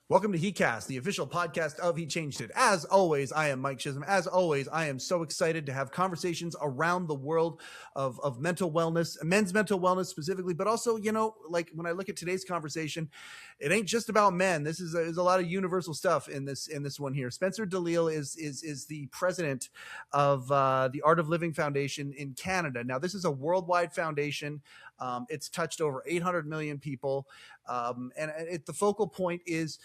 Welcome to heCast, the official podcast of He Changed It. As always, I am Mike Chisholm. As always, I am so excited to have conversations around the world of mental wellness, men's mental wellness specifically, but also, like when I look at today's conversation, it ain't just about men. This is a lot of universal stuff in this one here. Spencer Delisle is the president of the Art of Living Foundation in Canada. Now, this is a worldwide foundation. It's touched over 800 million people. The focal point is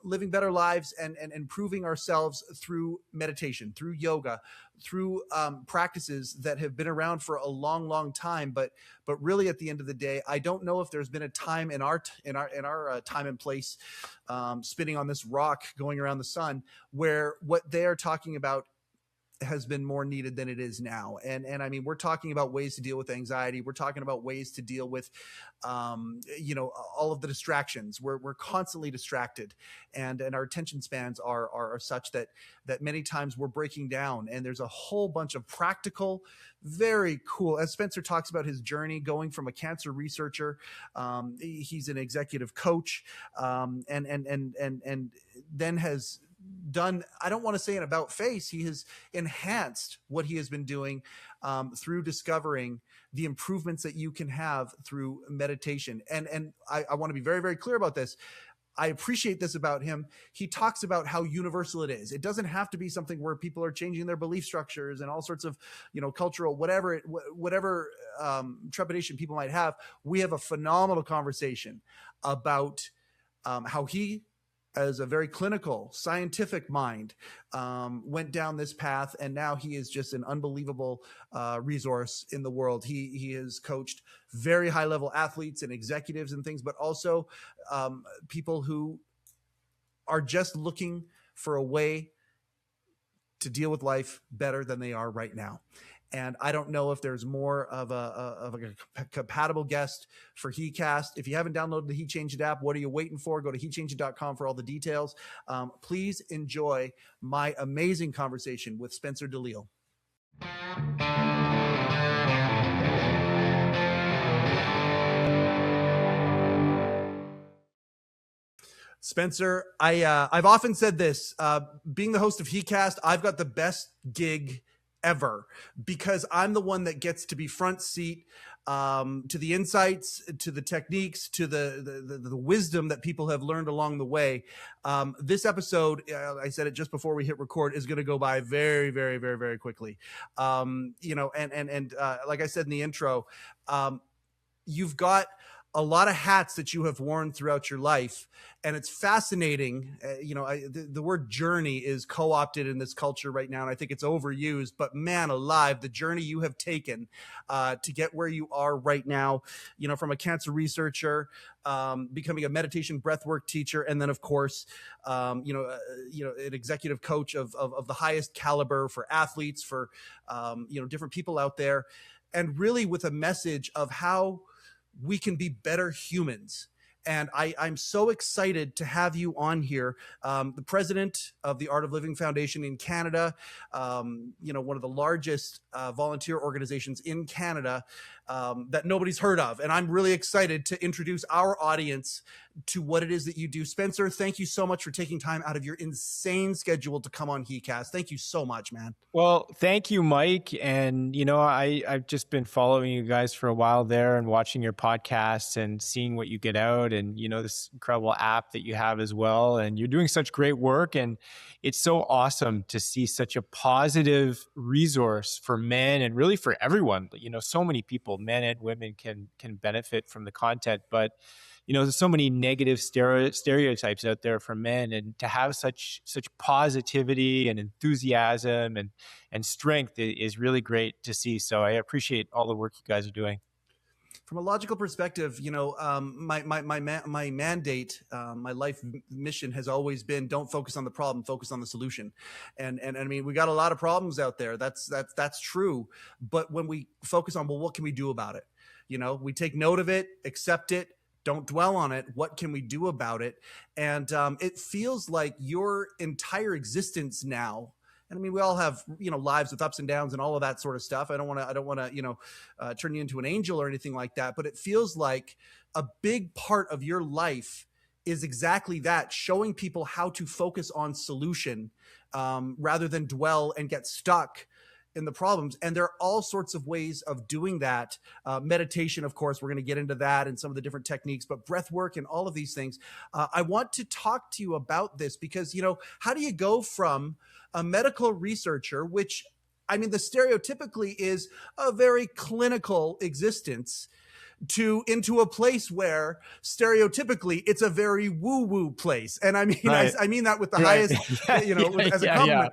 living better lives and improving ourselves through meditation, through yoga, through practices that have been around for a long, long time. But really, at the end of the day, I don't know if there's been a time in our time and place, spinning on this rock, going around the sun, where what they are talking about has been more needed than it is now. And I mean, we're talking about ways to deal with anxiety. We're talking about ways to deal with, all of the distractions. We're constantly distracted, and our attention spans are such that many times we're breaking down. And there's a whole bunch of practical, very cool, as Spencer talks about his journey going from a cancer researcher. He's an executive coach, and then has done, I don't want to say an about face, he has enhanced what he has been doing through discovering the improvements that you can have through meditation. And I want to be very, very clear about this. I appreciate this about him. He talks about how universal it is. It doesn't have to be something where people are changing their belief structures and all sorts of, cultural, whatever trepidation people might have. We have a phenomenal conversation about how he, as a very clinical, scientific mind, went down this path, and now he is just an unbelievable resource in the world. He has coached very high-level athletes and executives and things, but also people who are just looking for a way to deal with life better than they are right now. And I don't know if there's more of a compatible guest for heCast. If you haven't downloaded the He Changed It app, what are you waiting for? Go to hechangeit.com for all the details. Please enjoy my amazing conversation with Spencer Delisle. Spencer, I've often said this, being the host of heCast, I've got the best gig ever, because I'm the one that gets to be front seat to the insights, to the techniques, to the wisdom that people have learned along the way. This episode, I said it just before we hit record, is going to go by very, very, very, very quickly. Like I said in the intro, you've got a lot of hats that you have worn throughout your life. And it's fascinating. The word journey is co-opted in this culture right now, and I think it's overused, but man alive, the journey you have taken to get where you are right now, from a cancer researcher, becoming a meditation breathwork teacher, and then of course, an executive coach of the highest caliber for athletes, for, different people out there, and really with a message of how we can be better humans. And I'm so excited to have you on here, the president of the Art of Living Foundation in Canada, one of the largest volunteer organizations in Canada that nobody's heard of. And I'm really excited to introduce our audience to what it is that you do. Spencer, thank you so much for taking time out of your insane schedule to come on heCast. Thank you so much, man. Well, thank you, Mike. And, I've just been following you guys for a while there and watching your podcasts and seeing what you get out and, this incredible app that you have as well. And you're doing such great work. And it's so awesome to see such a positive resource for men and really for everyone. So many people, men and women, can benefit from the content. But there's so many negative stereotypes out there for men, and to have such positivity and enthusiasm and strength is really great to see. So I appreciate all the work you guys are doing. From a logical perspective, my mandate, my life mission has always been: don't focus on the problem, focus on the solution. And I mean, we got a lot of problems out there. That's true. But when we focus on, well, what can we do about it? We take note of it, accept it, don't dwell on it. What can we do about it? And it feels like your entire existence now, and I mean, we all have, lives with ups and downs and all of that sort of stuff. I don't want to, turn you into an angel or anything like that, but it feels like a big part of your life is exactly that, showing people how to focus on solution rather than dwell and get stuck in the problems. And there are all sorts of ways of doing that. Meditation, of course, we're going to get into that and some of the different techniques, but breath work and all of these things. I want to talk to you about this because, how do you go from a medical researcher, which, I mean, the stereotypically is a very clinical existence, into a place where stereotypically it's a very woo-woo place. And I mean, Right. I mean that with the Right. highest, as a compliment.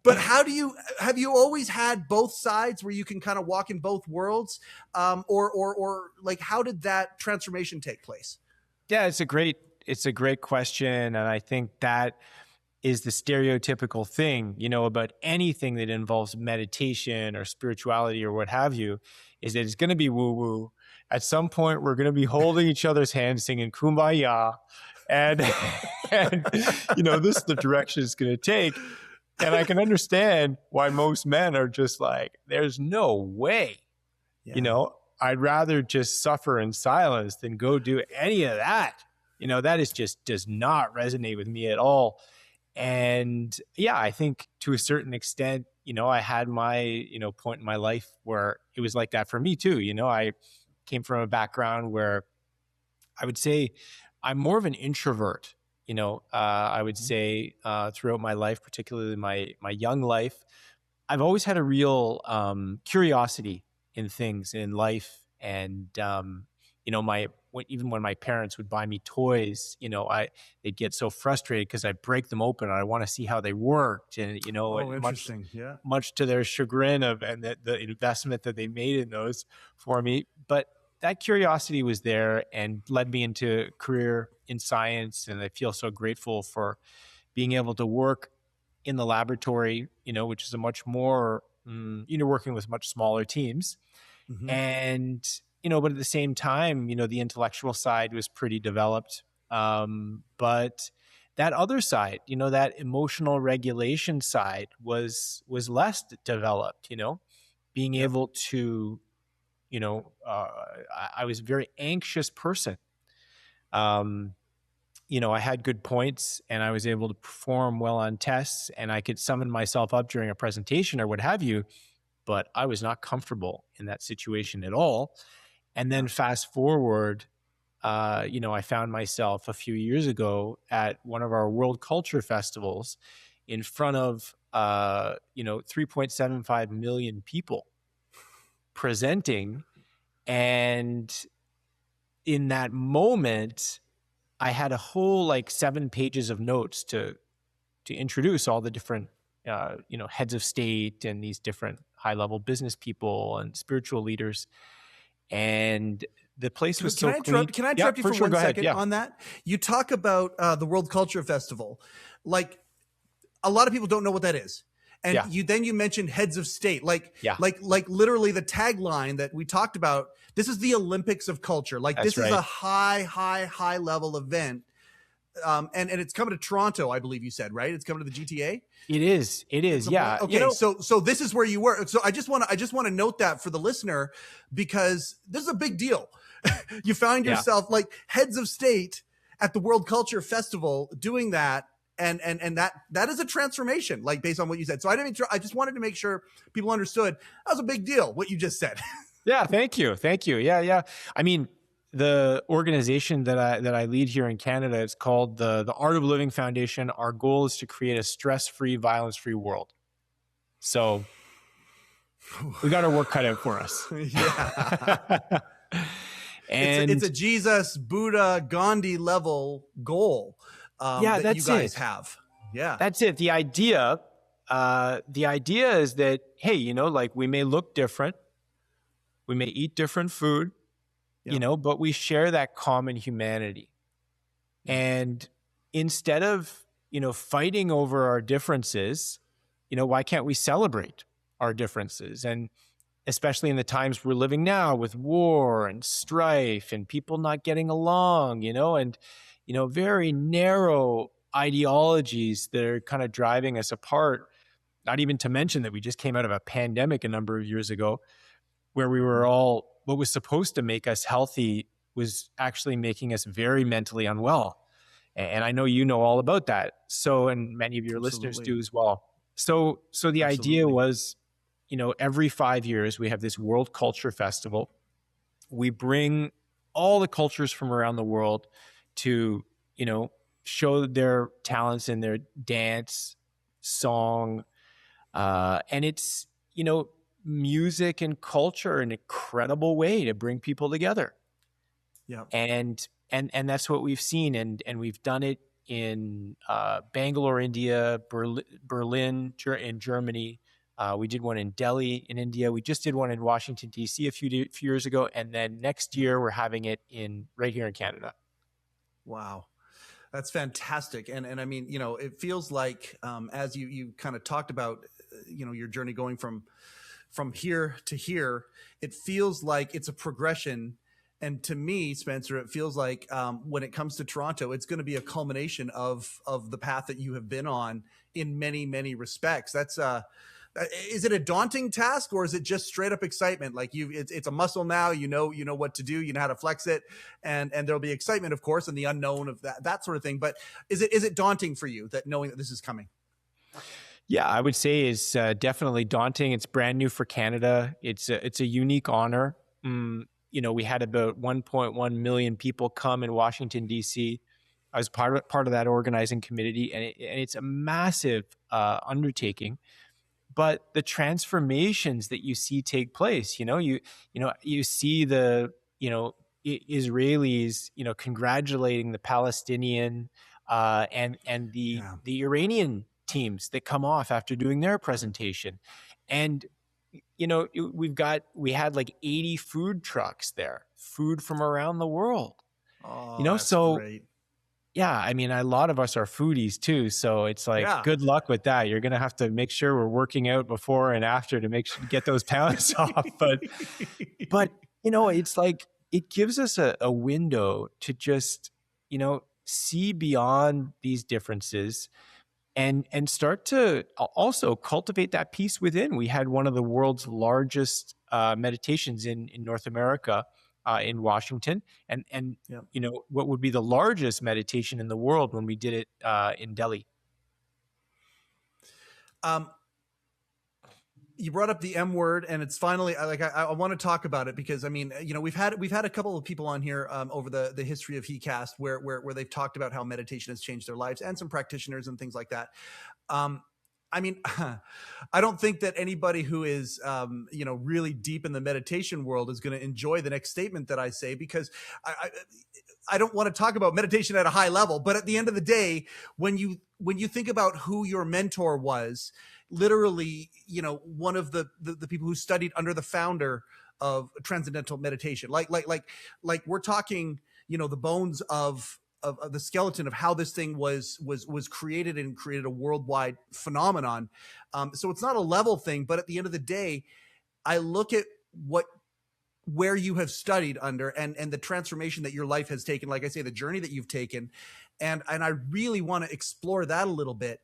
But have you always had both sides where you can kind of walk in both worlds? Or like, how did that transformation take place? Yeah, it's a great question. And I think that is the stereotypical thing, about anything that involves meditation or spirituality or what have you, is that it's going to be woo-woo. At some point, we're going to be holding each other's hands, singing Kumbaya, and this is the direction it's going to take. And I can understand why most men are just like, there's no way, I'd rather just suffer in silence than go do any of that. That is just does not resonate with me at all. And yeah, I think to a certain extent, I had my, point in my life where it was like that for me too. I came from a background where I would say I'm more of an introvert. I would say throughout my life, particularly my young life, I've always had a real curiosity in things in life. And, even when my parents would buy me toys, they'd get so frustrated because I break them open and I want to see how they worked. And, interesting. much to their chagrin and the investment that they made in those for me. But that curiosity was there and led me into a career in science. And I feel so grateful for being able to work in the laboratory, which is a much more, working with much smaller teams. Mm-hmm. And, but at the same time, the intellectual side was pretty developed. But that other side, that emotional regulation side was less developed, being able to, I was a very anxious person. I had good points and I was able to perform well on tests and I could summon myself up during a presentation or what have you, but I was not comfortable in that situation at all. And then fast forward, I found myself a few years ago at one of our World Culture Festivals in front of, 3.75 million people presenting. And in that moment, I had a whole 7 pages of notes to introduce all the different, heads of state and these different high-level business people and spiritual leaders. And the place was so clean. Can I interrupt you for 1 second on that? You talk about the World Culture Festival. Like, a lot of people don't know what that is. And you mentioned heads of state, like literally the tagline that we talked about. This is the Olympics of culture. This is a high level event. And it's coming to Toronto, I believe you said, right? It's coming to the GTA. It is. Yeah. Okay. So this is where you were. So I just want to note that for the listener, because this is a big deal. You found yourself heads of state at the World Culture Festival doing that. And that is a transformation, based on what you said. So I just wanted to make sure people understood that was a big deal, what you just said. Yeah. Thank you. Yeah. I mean, the organization that I lead here in Canada, it's called the Art of Living Foundation. Our goal is to create a stress-free, violence-free world. So we got our work cut out for us. Yeah. And it's a Jesus, Buddha, Gandhi level goal that you guys have. Yeah. That's it. The idea is that, hey, we may look different. We may eat different food. But we share that common humanity. And instead of, fighting over our differences, why can't we celebrate our differences? And especially in the times we're living now with war and strife and people not getting along, and, very narrow ideologies that are kind of driving us apart. Not even to mention that we just came out of a pandemic a number of years ago where we were all, what was supposed to make us healthy was actually making us very mentally unwell. And I know you know all about that. So, and many of your listeners Absolutely. do as well. So the idea Absolutely. was, every 5 years we have this World Culture Festival. We bring all the cultures from around the world to, show their talents in their dance, song, and it's, music and culture, an incredible way to bring people together. Yeah. And that's what we've seen, and we've done it in Bangalore, India, Berlin in Germany. We did one in Delhi in India. We just did one in Washington D.C. a few years ago, and then next year we're having it right here in Canada. Wow. That's fantastic. And I mean, it feels like, as you kind of talked about, your journey going from here to here, it feels like it's a progression. And to me, Spencer, it feels like, when it comes to Toronto, it's going to be a culmination of the path that you have been on in many, many respects. That's is it a daunting task, or is it just straight up excitement? Like it's a muscle now, you know what to do, you know how to flex it, and there'll be excitement, of course, and the unknown of that sort of thing. But is it daunting for you, that knowing that this is coming? Yeah, I would say it's definitely daunting. It's brand new for Canada. It's a unique honor. We had about 1.1 million people come in Washington D.C. I was part of that organizing committee, and it's a massive undertaking. But the transformations that you see take place, you see the Israelis, congratulating the Palestinian and the Yeah. the Iranian teams that come off after doing their presentation, and we had like 80 food trucks there, food from around the world. Oh, that's So great. yeah, I mean, a lot of us are foodies too, so it's like, Yeah. good luck with that. You're gonna have to make sure we're working out before and after to make sure to get those pounds off. But it's like it gives us a window to just see beyond these differences and start to also cultivate that peace within. We had one of the world's largest meditations in North America, in Washington, and Yeah. what would be the largest meditation in the world when we did it in Delhi. um you brought up the M word, and it's finally, I want to talk about it, because I mean, we've had a couple of people on here, over the history of heCast, where they've talked about how meditation has changed their lives, and some practitioners and things like that. I mean, I don't think that anybody who is, really deep in the meditation world is going to enjoy the next statement that I say, because I don't want to talk about meditation at a high level. But at the end of the day, when you think about who your mentor was, literally, one of the people who studied under the founder of transcendental meditation, like we're talking, the bones of the skeleton of how this thing was created, and created a worldwide phenomenon. So it's not a level thing, but at the end of the day, I look at where you have studied under, and the transformation that your life has taken, like I say, the journey that you've taken, and I really want to explore that a little bit.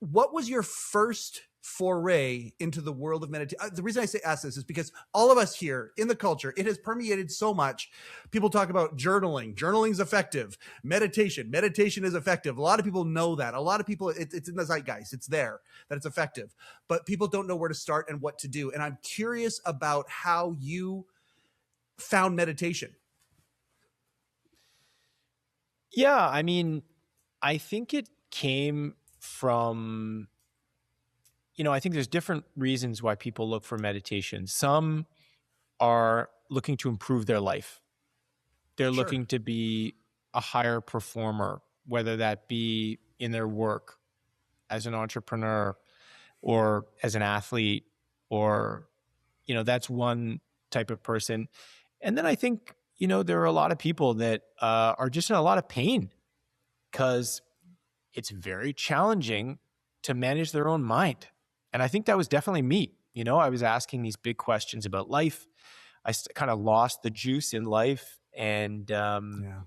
What was your first foray into the world of meditation? The reason I ask this is because all of us here in the culture, it has permeated so much. People talk about journaling. Journaling is effective. Meditation is effective. A lot of people know that. A lot of people, it's in the zeitgeist. It's there, that it's effective. But people don't know where to start and what to do. And I'm curious about how you found meditation. Yeah, I mean, I think it came from, I think there's different reasons why people look for meditation. Some are looking to improve their life. They're Sure. looking to be a higher performer, whether that be in their work as an entrepreneur or as an athlete, or, that's one type of person. And then I think, there are a lot of people that are just in a lot of pain because it's very challenging to manage their own mind. And I think that was definitely me. I was asking these big questions about life. I kind of lost the juice in life, and Yeah.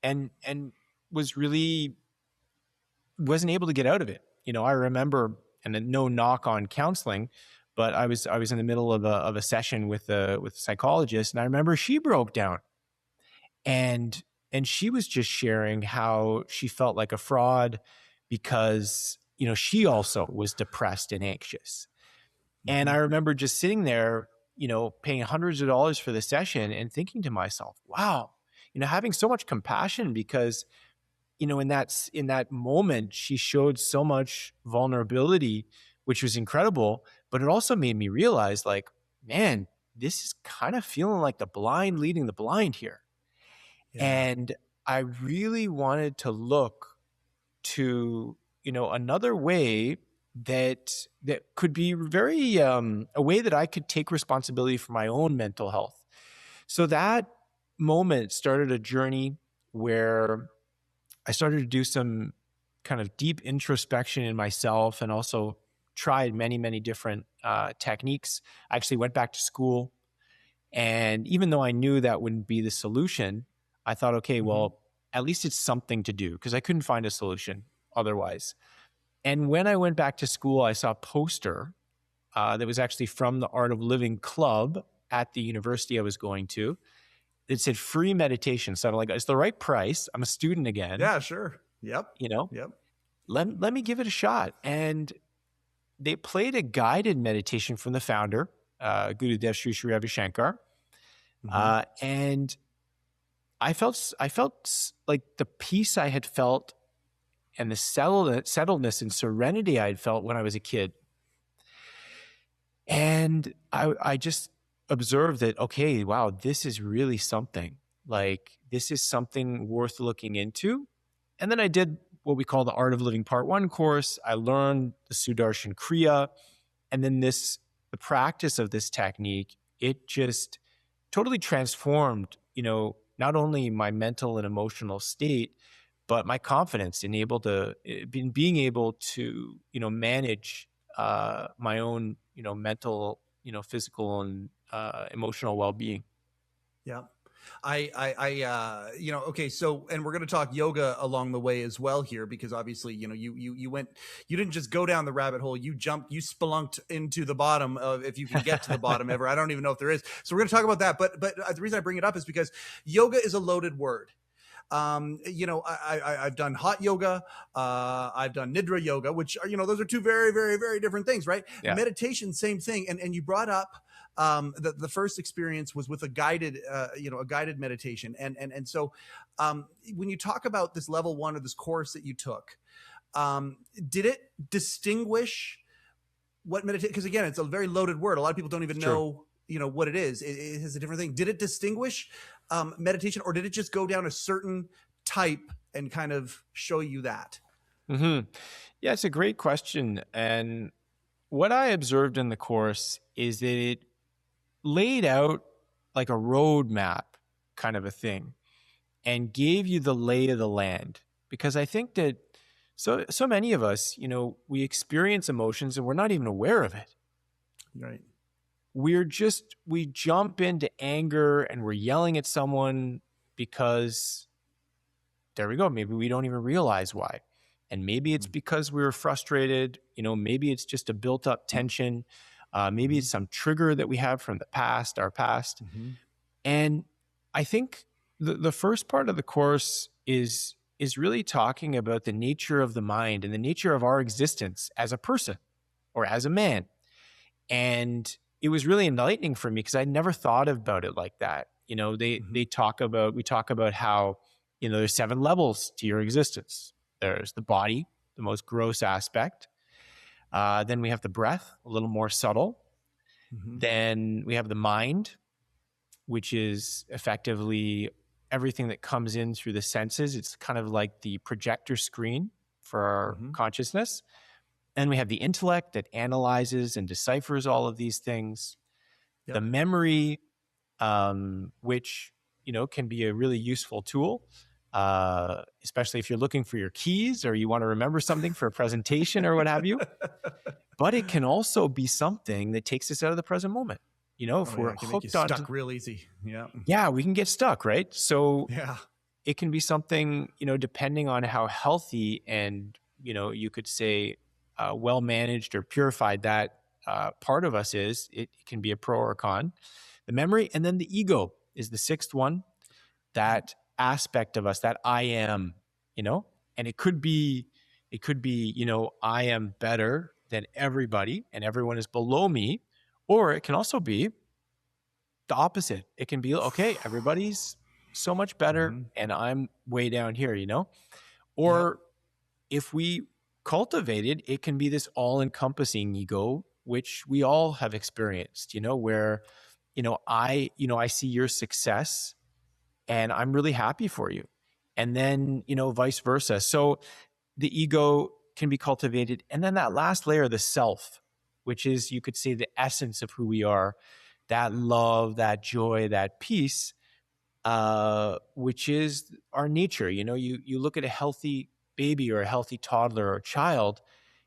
and was really wasn't able to get out of it. I remember, and no knock on counseling, but I was in the middle of a session with a psychologist, and I remember she broke down, and And she was just sharing how she felt like a fraud because, she also was depressed and anxious. And I remember just sitting there, paying hundreds of dollars for the session and thinking to myself, wow, having so much compassion because, in that moment, she showed so much vulnerability, which was incredible. But it also made me realize, like, man, this is kind of feeling like the blind leading the blind here. Yeah. And I really wanted to look to, another way that could be very a way that I could take responsibility for my own mental health. So that moment started a journey where I started to do some kind of deep introspection in myself and also tried many, many different techniques. I actually went back to school. And even though I knew that wouldn't be the solution, I thought, okay, well, at least it's something to do because I couldn't find a solution otherwise. And when I went back to school, I saw a poster that was actually from the Art of Living Club at the university I was going to. It said free meditation. So I'm like, it's the right price. I'm a student again. Yeah, sure. Yep. Yep. Let me give it a shot. And they played a guided meditation from the founder, Gurudev Sri Sri Ravi Shankar. And I felt like the peace I had felt and the settledness and serenity I had felt when I was a kid. And I just observed that, okay, wow, this is really something. Like, this is something worth looking into. And then I did what we call the Art of Living Part 1 course. I learned the Sudarshan Kriya. And then the practice of this technique, it just totally transformed, not only my mental and emotional state, but my confidence in being able to, manage my own, mental, physical and emotional well-being. Yeah. Okay. So, and we're going to talk yoga along the way as well here, because obviously, you didn't just go down the rabbit hole, you spelunked into the bottom of, if you can get to the bottom ever. I don't even know if there is. So we're going to talk about that. But the reason I bring it up is because yoga is a loaded word. I've done hot yoga. I've done nidra yoga, which are, those are two very, very, very different things, right? Yeah. Meditation, same thing. And you brought up, the first experience was with a guided meditation. And so, when you talk about this level 1 or this course that you took, did it distinguish what meditation? Because again, it's a very loaded word. A lot of people don't even know, what it is. It is a different thing. Did it distinguish meditation, or did it just go down a certain type and kind of show you that? Yeah, it's a great question. And what I observed in the course is that it laid out like a roadmap kind of a thing and gave you the lay of the land. Because I think that so many of us, we experience emotions and we're not even aware of it. Right. We jump into anger and we're yelling at someone because there we go. Maybe we don't even realize why. And maybe it's because we were frustrated. Maybe it's just a built up tension. Maybe it's some trigger that we have from our past. And I think the first part of the course is really talking about the nature of the mind and the nature of our existence as a person or as a man. And it was really enlightening for me because I never thought about it like that. We talk about how, there's 7 levels to your existence. There's the body, the most gross aspect. Then we have the breath, a little more subtle. Then we have the mind, which is effectively everything that comes in through the senses. It's kind of like the projector screen for our consciousness. And we have the intellect that analyzes and deciphers all of these things. Yep. The memory, which, can be a really useful tool, especially if you're looking for your keys or you want to remember something for a presentation or what have you. But it can also be something that takes us out of the present moment. If we're hooked on stuck real easy. Yeah. Yeah, we can get stuck, right? So it can be something, depending on how healthy and, you could say well managed or purified that part of us is, it can be a pro or a con. The memory, and then the ego is the 6th one that aspect of us, that I am, and it could be, I am better than everybody and everyone is below me. Or it can also be the opposite. It can be, okay, everybody's so much better Mhm. and I'm way down here, Yep. Or if we cultivate it, it can be this all-encompassing ego, which we all have experienced, where, I see your success and I'm really happy for you. And then, vice versa. So the ego can be cultivated. And then that last layer, the self, which is, you could say, the essence of who we are, that love, that joy, that peace, which is our nature. You look at a healthy baby or a healthy toddler or child,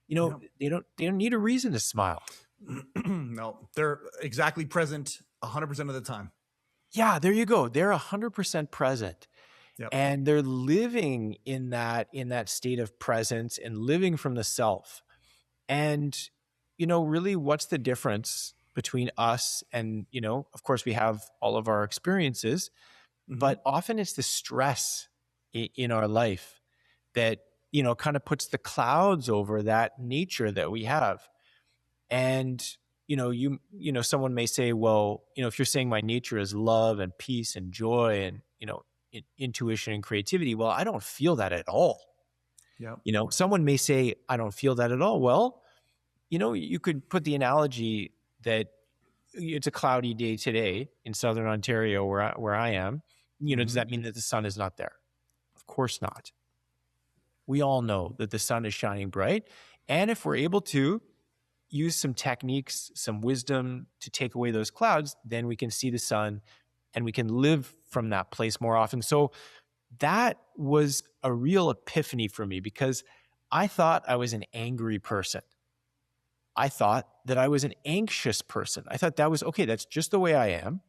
Yep. they don't need a reason to smile. No, they're exactly present 100% of the time. Yeah, there you go. They're 100% present. Yep. And they're living in that state of presence and living from the self. And, really, what's the difference between us and, of course, we have all of our experiences, Mhm. but often it's the stress in our life that, kind of puts the clouds over that nature that we have. And, someone may say, well, if you're saying my nature is love and peace and joy and, intuition and creativity, well, I don't feel that at all. Yep. Someone may say, I don't feel that at all. Well, you could put the analogy that it's a cloudy day today in Southern Ontario where I am. Does Mhm. that mean that the sun is not there? Of course not. We all know that the sun is shining bright. And if we're able to use some techniques, some wisdom to take away those clouds, then we can see the sun and we can live from that place more often. So that was a real epiphany for me because I thought I was an angry person. I thought that I was an anxious person. I thought that was okay. That's just the way I am.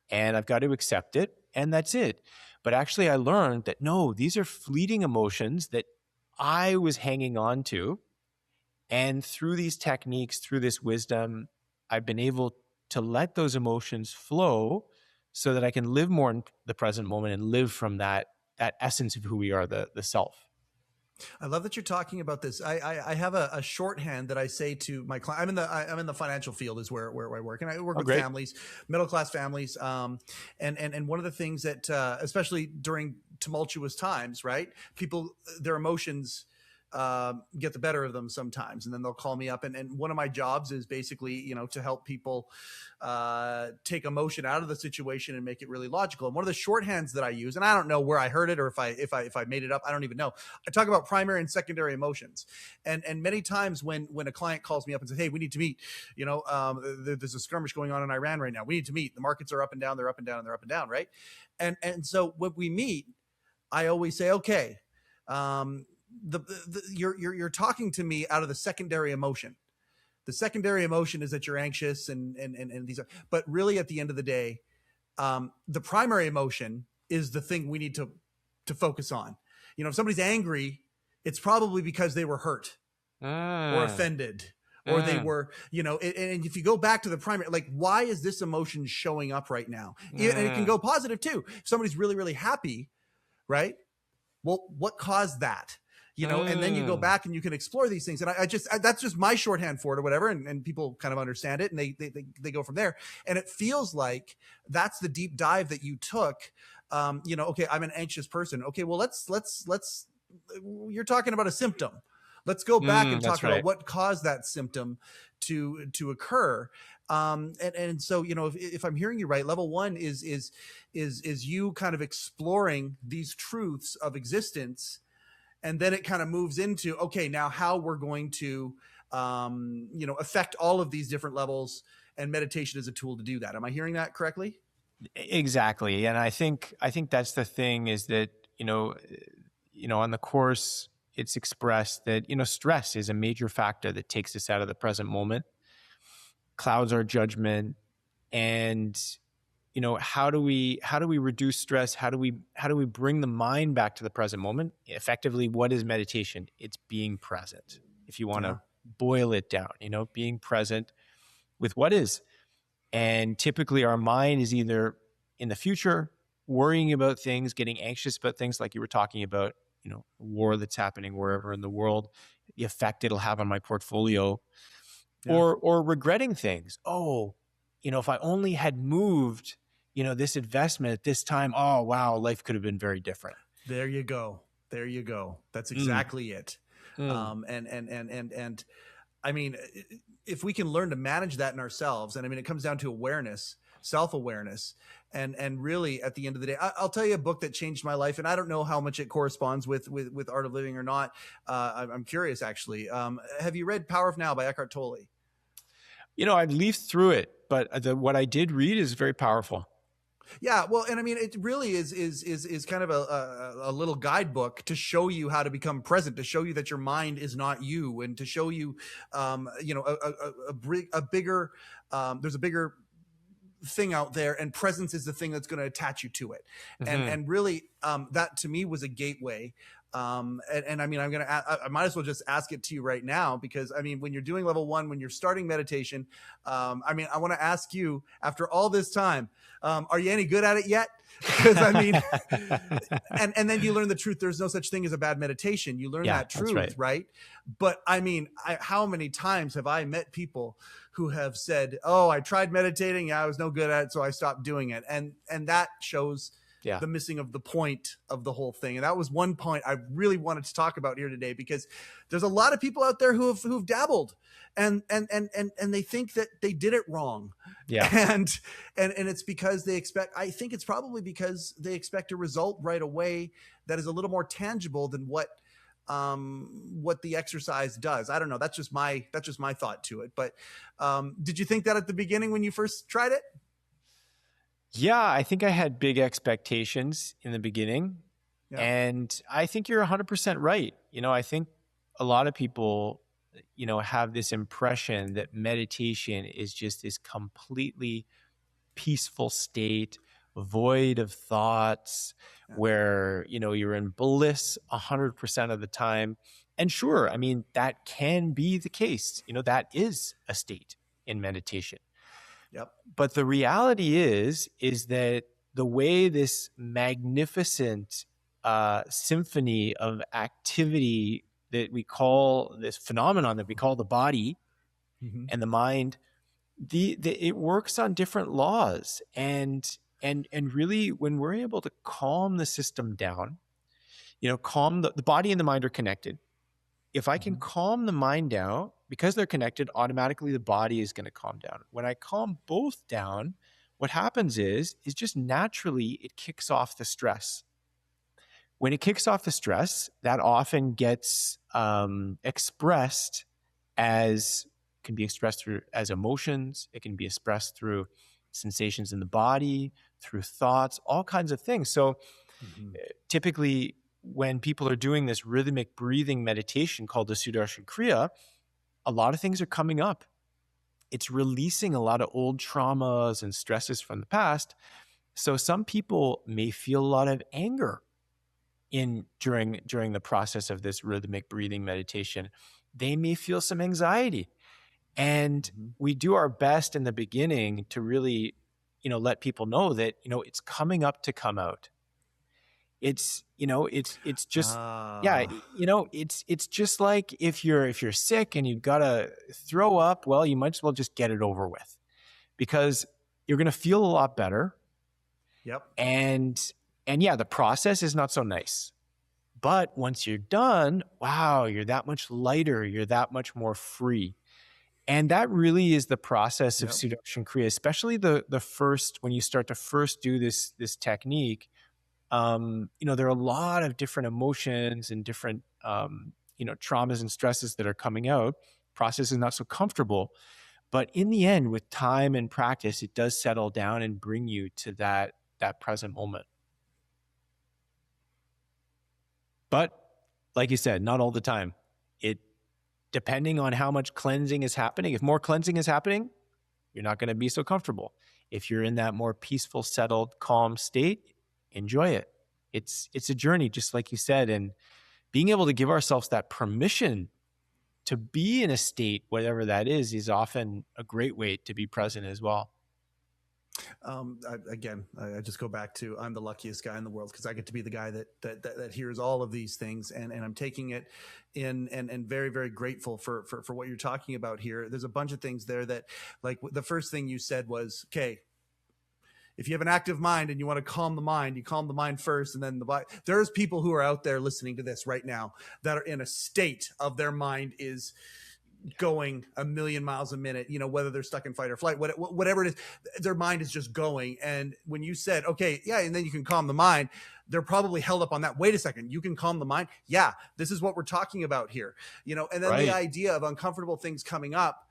And I've got to accept it. And that's it. But actually, I learned that no, these are fleeting emotions that I was hanging on to. And through these techniques, through this wisdom, I've been able to let those emotions flow so that I can live more in the present moment and live from that essence of who we are, the self. I love that you're talking about this. I have a shorthand that I say to my client. I'm in the financial field is where I work, and I work Oh, with great. families, middle class families. And one of the things that especially during tumultuous times, right? People, their emotions get the better of them sometimes, and then they'll call me up. And one of my jobs is basically, to help people take emotion out of the situation and make it really logical. And one of the shorthands that I use, and I don't know where I heard it or if I made it up, I don't even know. I talk about primary and secondary emotions, and many times when a client calls me up and says, "Hey, we need to meet," there's a skirmish going on in Iran right now. We need to meet. The markets are up and down. They're up and down. And they're up and down. Right. And so when we meet, I always say, okay, you're talking to me out of the secondary emotion. The secondary emotion is that you're anxious and these are, but really at the end of the day, the primary emotion is the thing we need to focus on. If somebody's angry, it's probably because they were hurt or Mm, offended or they mm, were, and if you go back to the primary, like, why is this emotion showing up right now? And it can mm, go positive too. If somebody's really, really happy, right? Well, what caused that? And then you go mm. back and you can explore these things. And that's just my shorthand for it or whatever. And people kind of understand it and they go from there. And it feels like that's the deep dive that you took. Okay, I'm an anxious person. Okay, well, let's, you're talking about a symptom. Let's go back and talk That's about right. what caused that symptom to occur. And so, if I'm hearing you right, level one is you kind of exploring these truths of existence, and then it kind of moves into, okay, now how we're going to affect all of these different levels, and meditation is a tool to do that. Am I hearing that correctly? Exactly. And I think that's the thing is that, on the course, it's expressed that, stress is a major factor that takes us out of the present moment, clouds our judgment. And, how do we reduce stress? How do we bring the mind back to the present moment? Effectively, what is meditation? It's being present. If you want Yeah. to boil it down, being present with what is. And typically our mind is either in the future worrying about things, getting anxious about things like you were talking about, war that's happening wherever in the world, the effect it'll have on my portfolio, Yeah. or regretting things. Oh, if I only had moved, this investment at this time, oh, wow, life could have been very different. There you go. There you go. That's Mm. exactly it. And I mean, if we can learn to manage that in ourselves, and I mean, it comes down to awareness, self-awareness, and really at the end of the day, I'll tell you a book that changed my life, and I don't know how much it corresponds with Art of Living or not. I'm curious, actually. Have you read Power of Now by Eckhart Tolle? I've leafed through it, but what I did read is very powerful. Yeah, well, and I mean, it really is kind of a little guidebook to show you how to become present, to show you that your mind is not you, and to show you, a bigger, there's a bigger thing out there, and presence is the thing that's going to attach you to it. And really, that to me was a gateway. And I mean, I might as well just ask it to you right now, because I mean, when you're doing level 1, when you're starting meditation, I mean, I want to ask you, after all this time, are you any good at it yet? Because I mean, and then you learn the truth. There's no such thing as a bad meditation. You learn that truth, right? But I mean, how many times have I met people who have said, "Oh, I tried meditating. I was no good at it, so I stopped doing it." And that shows the missing of the point of the whole thing. And that was one point I really wanted to talk about here today, because there's a lot of people out there who've dabbled and they think that they did it wrong. Yeah. And it's because I think it's probably because they expect a result right away that is a little more tangible than what the exercise does. I don't know. That's just my thought to it. But did you think that at the beginning when you first tried it? Yeah, I think I had big expectations in the beginning. Yeah. And I think you're 100% right. I think a lot of people, have this impression that meditation is just this completely peaceful state, void of thoughts, where, you're in bliss 100% of the time. And sure, I mean, that can be the case. That is a state in meditation. Yep. But the reality is that the way this magnificent symphony of activity that we call, this phenomenon that we call the body and the mind, it works on different laws. And really, when we're able to calm the system down, calm the body and the mind are connected. If I can calm the mind down, because they're connected, automatically the body is going to calm down. When I calm both down, what happens is just naturally it kicks off the stress. When it kicks off the stress, that often gets expressed can be expressed through as emotions. It can be expressed through sensations in the body, through thoughts, all kinds of things. So typically, when people are doing this rhythmic breathing meditation called the Sudarshan Kriya, a lot of things are coming up. It's releasing a lot of old traumas and stresses from the past. So some people may feel a lot of anger during the process of this rhythmic breathing meditation. They may feel some anxiety. And we do our best in the beginning to really, let people know that, it's coming up to come out. It's just it's just like if you're sick and you've got to throw up, well, you might as well just get it over with, because you're going to feel a lot better. Yep. And yeah, the process is not so nice, but once you're done, wow, you're that much lighter, you're that much more free. And that really is the process of Sudarshan Kriya, especially the first, when you start to first do this technique. There are a lot of different emotions and different, traumas and stresses that are coming out. Process is not so comfortable, but in the end, with time and practice, it does settle down and bring you to that present moment. But like you said, not all the time. Depending on how much cleansing is happening, if more cleansing is happening, you're not going to be so comfortable. If you're in that more peaceful, settled, calm state, enjoy it. It's a journey, just like you said, and being able to give ourselves that permission to be in a state, whatever that is often a great way to be present as well. I just go back to I'm the luckiest guy in the world because I get to be the guy that hears all of these things, and I'm taking it in, and very, very grateful for what you're talking about here. There's a bunch of things there that, like, the first thing you said was, okay, if you have an active mind and you want to calm the mind, you calm the mind first, and then the body. There's people who are out there listening to this right now that are in a state of their mind is going a million miles a minute, whether they're stuck in fight or flight, whatever it is, their mind is just going. And when you said, okay, yeah, and then you can calm the mind, they're probably held up on that. Wait a second, you can calm the mind. Yeah, this is what we're talking about here, and then the idea of uncomfortable things coming up,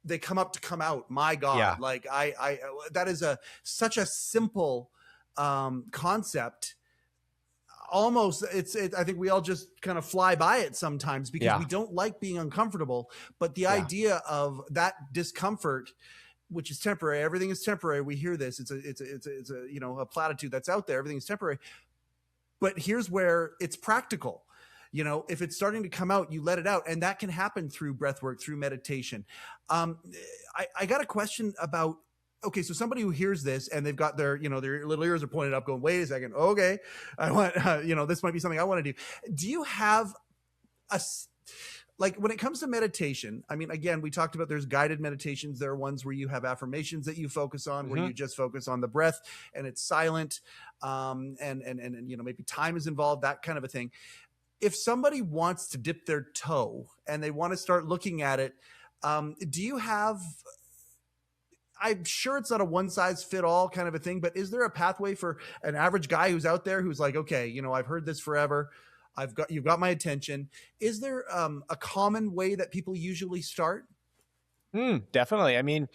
they come up to come out. My God, Yeah. like I that is such a simple concept. Almost I think we all just kind of fly by it sometimes because we don't like being uncomfortable, but the idea of that discomfort, which is temporary, everything is temporary. We hear this. It's a a platitude that's out there. Everything is temporary, but here's where it's practical. If it's starting to come out, you let it out, and that can happen through breath work, through meditation. I got a question about, okay, so somebody who hears this and they've got their little ears are pointed up going, wait a second. Okay. I want, this might be something I want to do. Do you have like, when it comes to meditation, I mean, again, we talked about there's guided meditations. There are ones where you have affirmations that you focus on, where you just focus on the breath and it's silent. And maybe time is involved, that kind of a thing. If somebody wants to dip their toe and they want to start looking at it, do you have, I'm sure it's not a one size fit all kind of a thing, but is there a pathway for an average guy who's out there who's like, okay, I've heard this forever. You've got my attention. Is there a common way that people usually start? Definitely. I mean,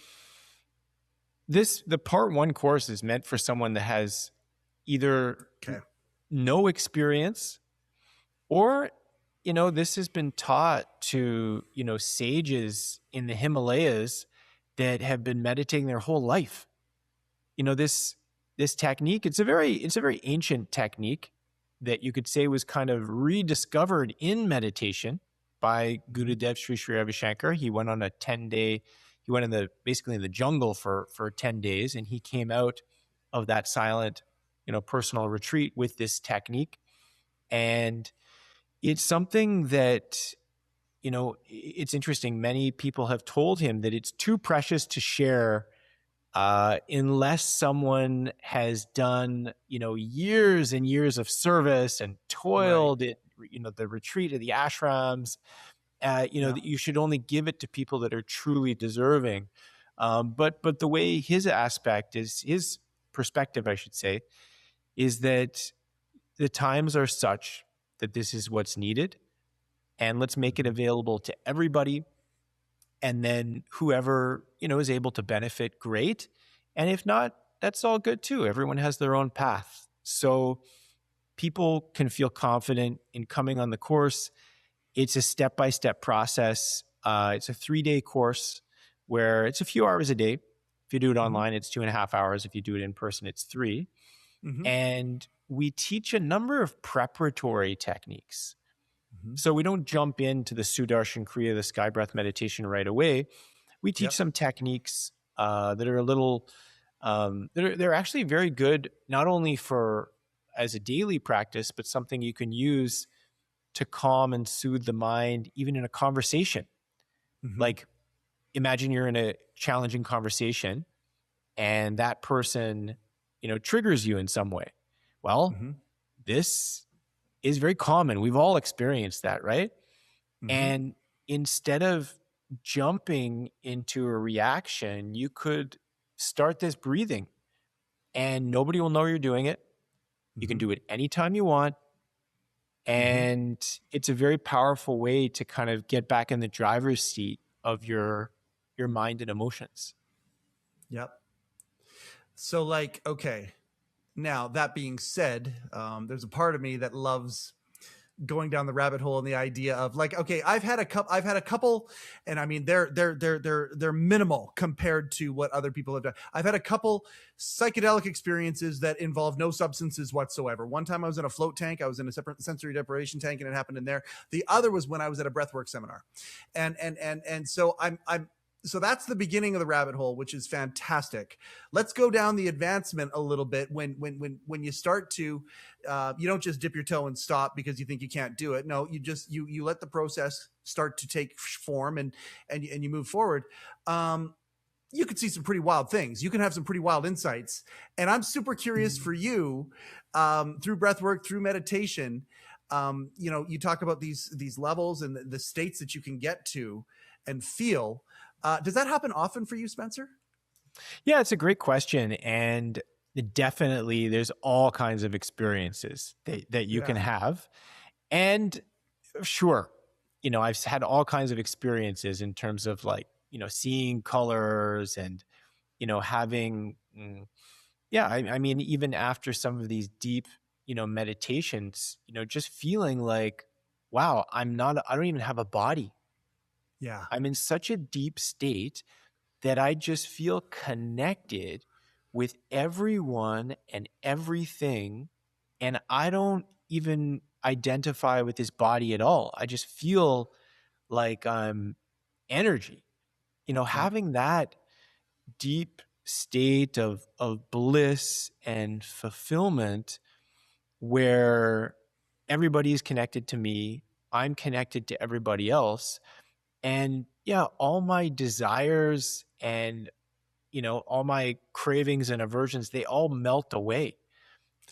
the part 1 course is meant for someone that has either no experience or, this has been taught to, sages in the Himalayas that have been meditating their whole life. This technique, it's a very ancient technique that you could say was kind of rediscovered in meditation by Gurudev Sri Ravi Shankar. He went on a 10-day, he went basically in the jungle for 10 days, and he came out of that silent, personal retreat with this technique. And it's something that, it's interesting. Many people have told him that it's too precious to share unless someone has done, years and years of service and toiled at, the retreat of the ashrams, that you should only give it to people that are truly deserving. But the way his perspective, I should say, is that the times are such that this is what's needed, and let's make it available to everybody. And then whoever, is able to benefit, great. And if not, that's all good too. Everyone has their own path. So people can feel confident in coming on the course. It's a step-by-step process. It's a 3-day course where it's a few hours a day. If you do it online, it's 2.5 hours. If you do it in person, it's 3. And we teach a number of preparatory techniques. So we don't jump into the Sudarshan Kriya, the sky breath meditation right away. We teach some techniques that are a little, they're actually very good, not only for as a daily practice, but something you can use to calm and soothe the mind, even in a conversation. Like, imagine you're in a challenging conversation and that person, triggers you in some way. Well, this is very common. We've all experienced that, right? And instead of jumping into a reaction, you could start this breathing and nobody will know you're doing it. You can do it anytime you want. And it's a very powerful way to kind of get back in the driver's seat of your mind and emotions. Yep. So, like, okay. Now, that being said, there's a part of me that loves going down the rabbit hole and the idea of, like, okay, I've had a couple, and I mean, they're minimal compared to what other people have done. I've had a couple psychedelic experiences that involve no substances whatsoever. One time I was in a float tank. I was in a separate sensory deprivation tank, and it happened in there. The other was when I was at a breathwork seminar. And so So that's the beginning of the rabbit hole, which is fantastic. Let's go down the advancement a little bit. When you start to, you don't just dip your toe and stop because you think you can't do it. No, you let the process start to take form, and you move forward. You could see some pretty wild things. You can have some pretty wild insights. And I'm super curious for you, through breathwork, through meditation. You talk about these levels and the states that you can get to and feel. Does that happen often for you, Spencer? Yeah, it's a great question. And definitely there's all kinds of experiences that you can have. And sure, I've had all kinds of experiences in terms of like, seeing colors and, having, I mean, even after some of these deep, meditations, just feeling like, wow, I don't even have a body. Yeah. I'm in such a deep state that I just feel connected with everyone and everything. And I don't even identify with this body at all. I just feel like I'm energy. Having that deep state of bliss and fulfillment where everybody is connected to me, I'm connected to everybody else. And yeah, all my desires and, all my cravings and aversions, they all melt away.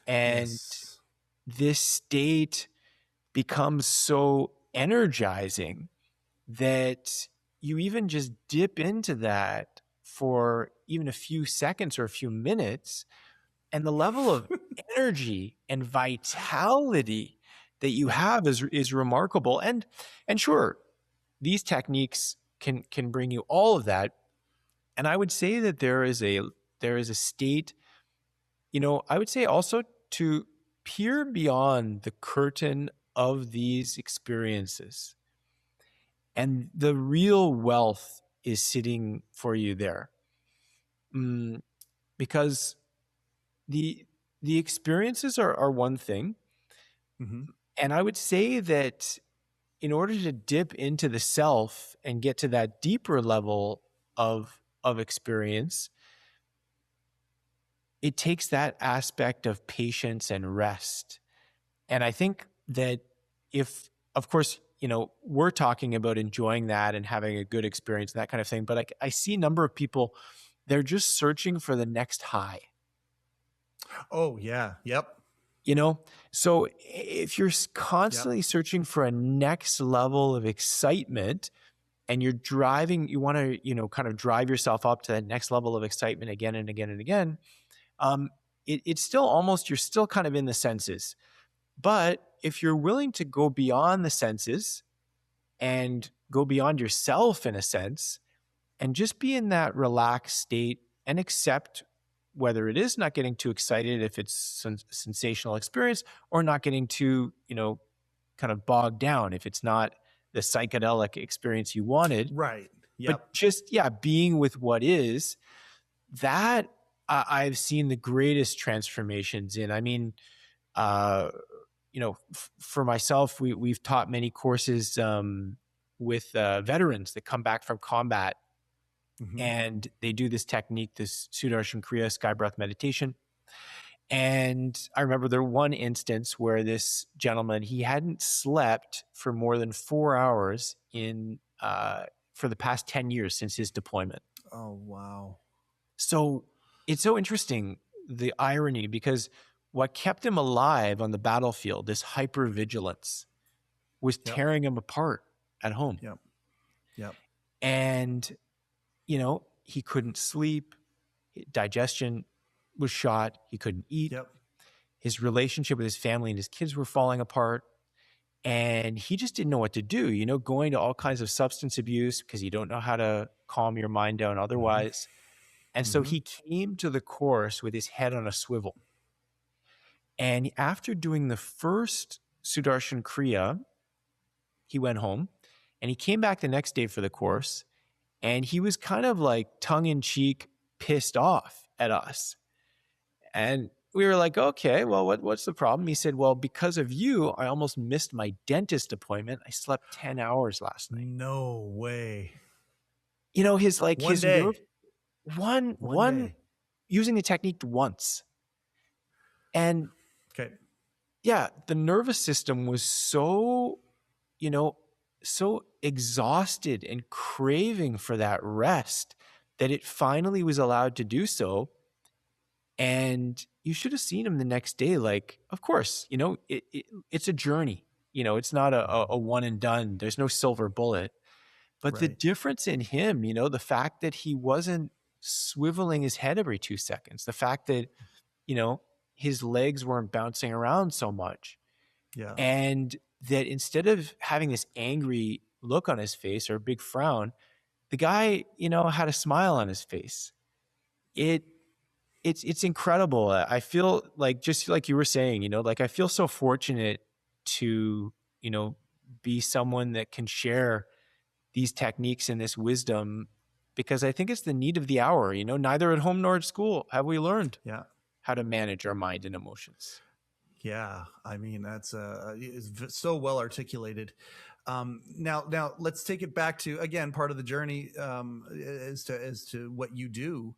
And Yes. this state becomes so energizing that you even just dip into that for even a few seconds or a few minutes, and the level of energy and vitality that you have is remarkable. And sure, these techniques can bring you all of that. And I would say that there is a state, I would say also to peer beyond the curtain of these experiences. And the real wealth is sitting for you there. Because the experiences are one thing. Mm-hmm. And I would say that in order to dip into the self and get to that deeper level of experience, it takes that aspect of patience and rest. And I think that if, of course, we're talking about enjoying that and having a good experience and that kind of thing, but I see a number of people, they're just searching for the next high. Oh yeah. Yep. So if you're constantly searching for a next level of excitement and you're driving, you want to, kind of drive yourself up to that next level of excitement again and again and again. It's still almost, you're still kind of in the senses. But if you're willing to go beyond the senses and go beyond yourself in a sense, and just be in that relaxed state and accept whether it is not getting too excited, if it's a sensational experience, or not getting too, kind of bogged down if it's not the psychedelic experience you wanted. Right. Yep. But just, being with what is, that I've seen the greatest transformations in. I mean, for myself, we've taught many courses with veterans that come back from combat. Mm-hmm. And they do this technique, this Sudarshan Kriya, sky breath meditation. And I remember there one instance where this gentleman, he hadn't slept for more than 4 hours for the past 10 years since his deployment. Oh, wow. So it's so interesting, the irony, because what kept him alive on the battlefield, this hypervigilance, was tearing him apart at home. Yep. And he couldn't sleep. Digestion was shot. He couldn't eat. Yep. His relationship with his family and his kids were falling apart. And he just didn't know what to do, going to all kinds of substance abuse because you don't know how to calm your mind down otherwise. Mm-hmm. And so he came to the course with his head on a swivel. And after doing the first Sudarshan Kriya, he went home and he came back the next day for the course. And he was kind of like tongue-in-cheek pissed off at us. And we were like, okay, well, what's the problem? He said, well, because of you, I almost missed my dentist appointment. I slept 10 hours last night. No way. his like One his nerve, day. one One one day. using the technique once. And Okay. yeah, the nervous system was so, you know, so exhausted and craving for that rest that it finally was allowed to do so. And you should have seen him the next day. Like, of course, it's a journey. It's not a one and done. There's no silver bullet. But the Right. difference in him, the fact that he wasn't swiveling his head every 2 seconds, the fact that, you know, his legs weren't bouncing around so much, Yeah. and that instead of having this angry look on his face or a big frown, the guy, had a smile on his face. It's incredible. I feel like, just like you were saying, like I feel so fortunate to, be someone that can share these techniques and this wisdom, because I think it's the need of the hour. Neither at home nor at school have we learned Yeah. how to manage our mind and emotions. Yeah, I mean that's so well articulated. Now let's take it back to, again, part of the journey, as to what you do.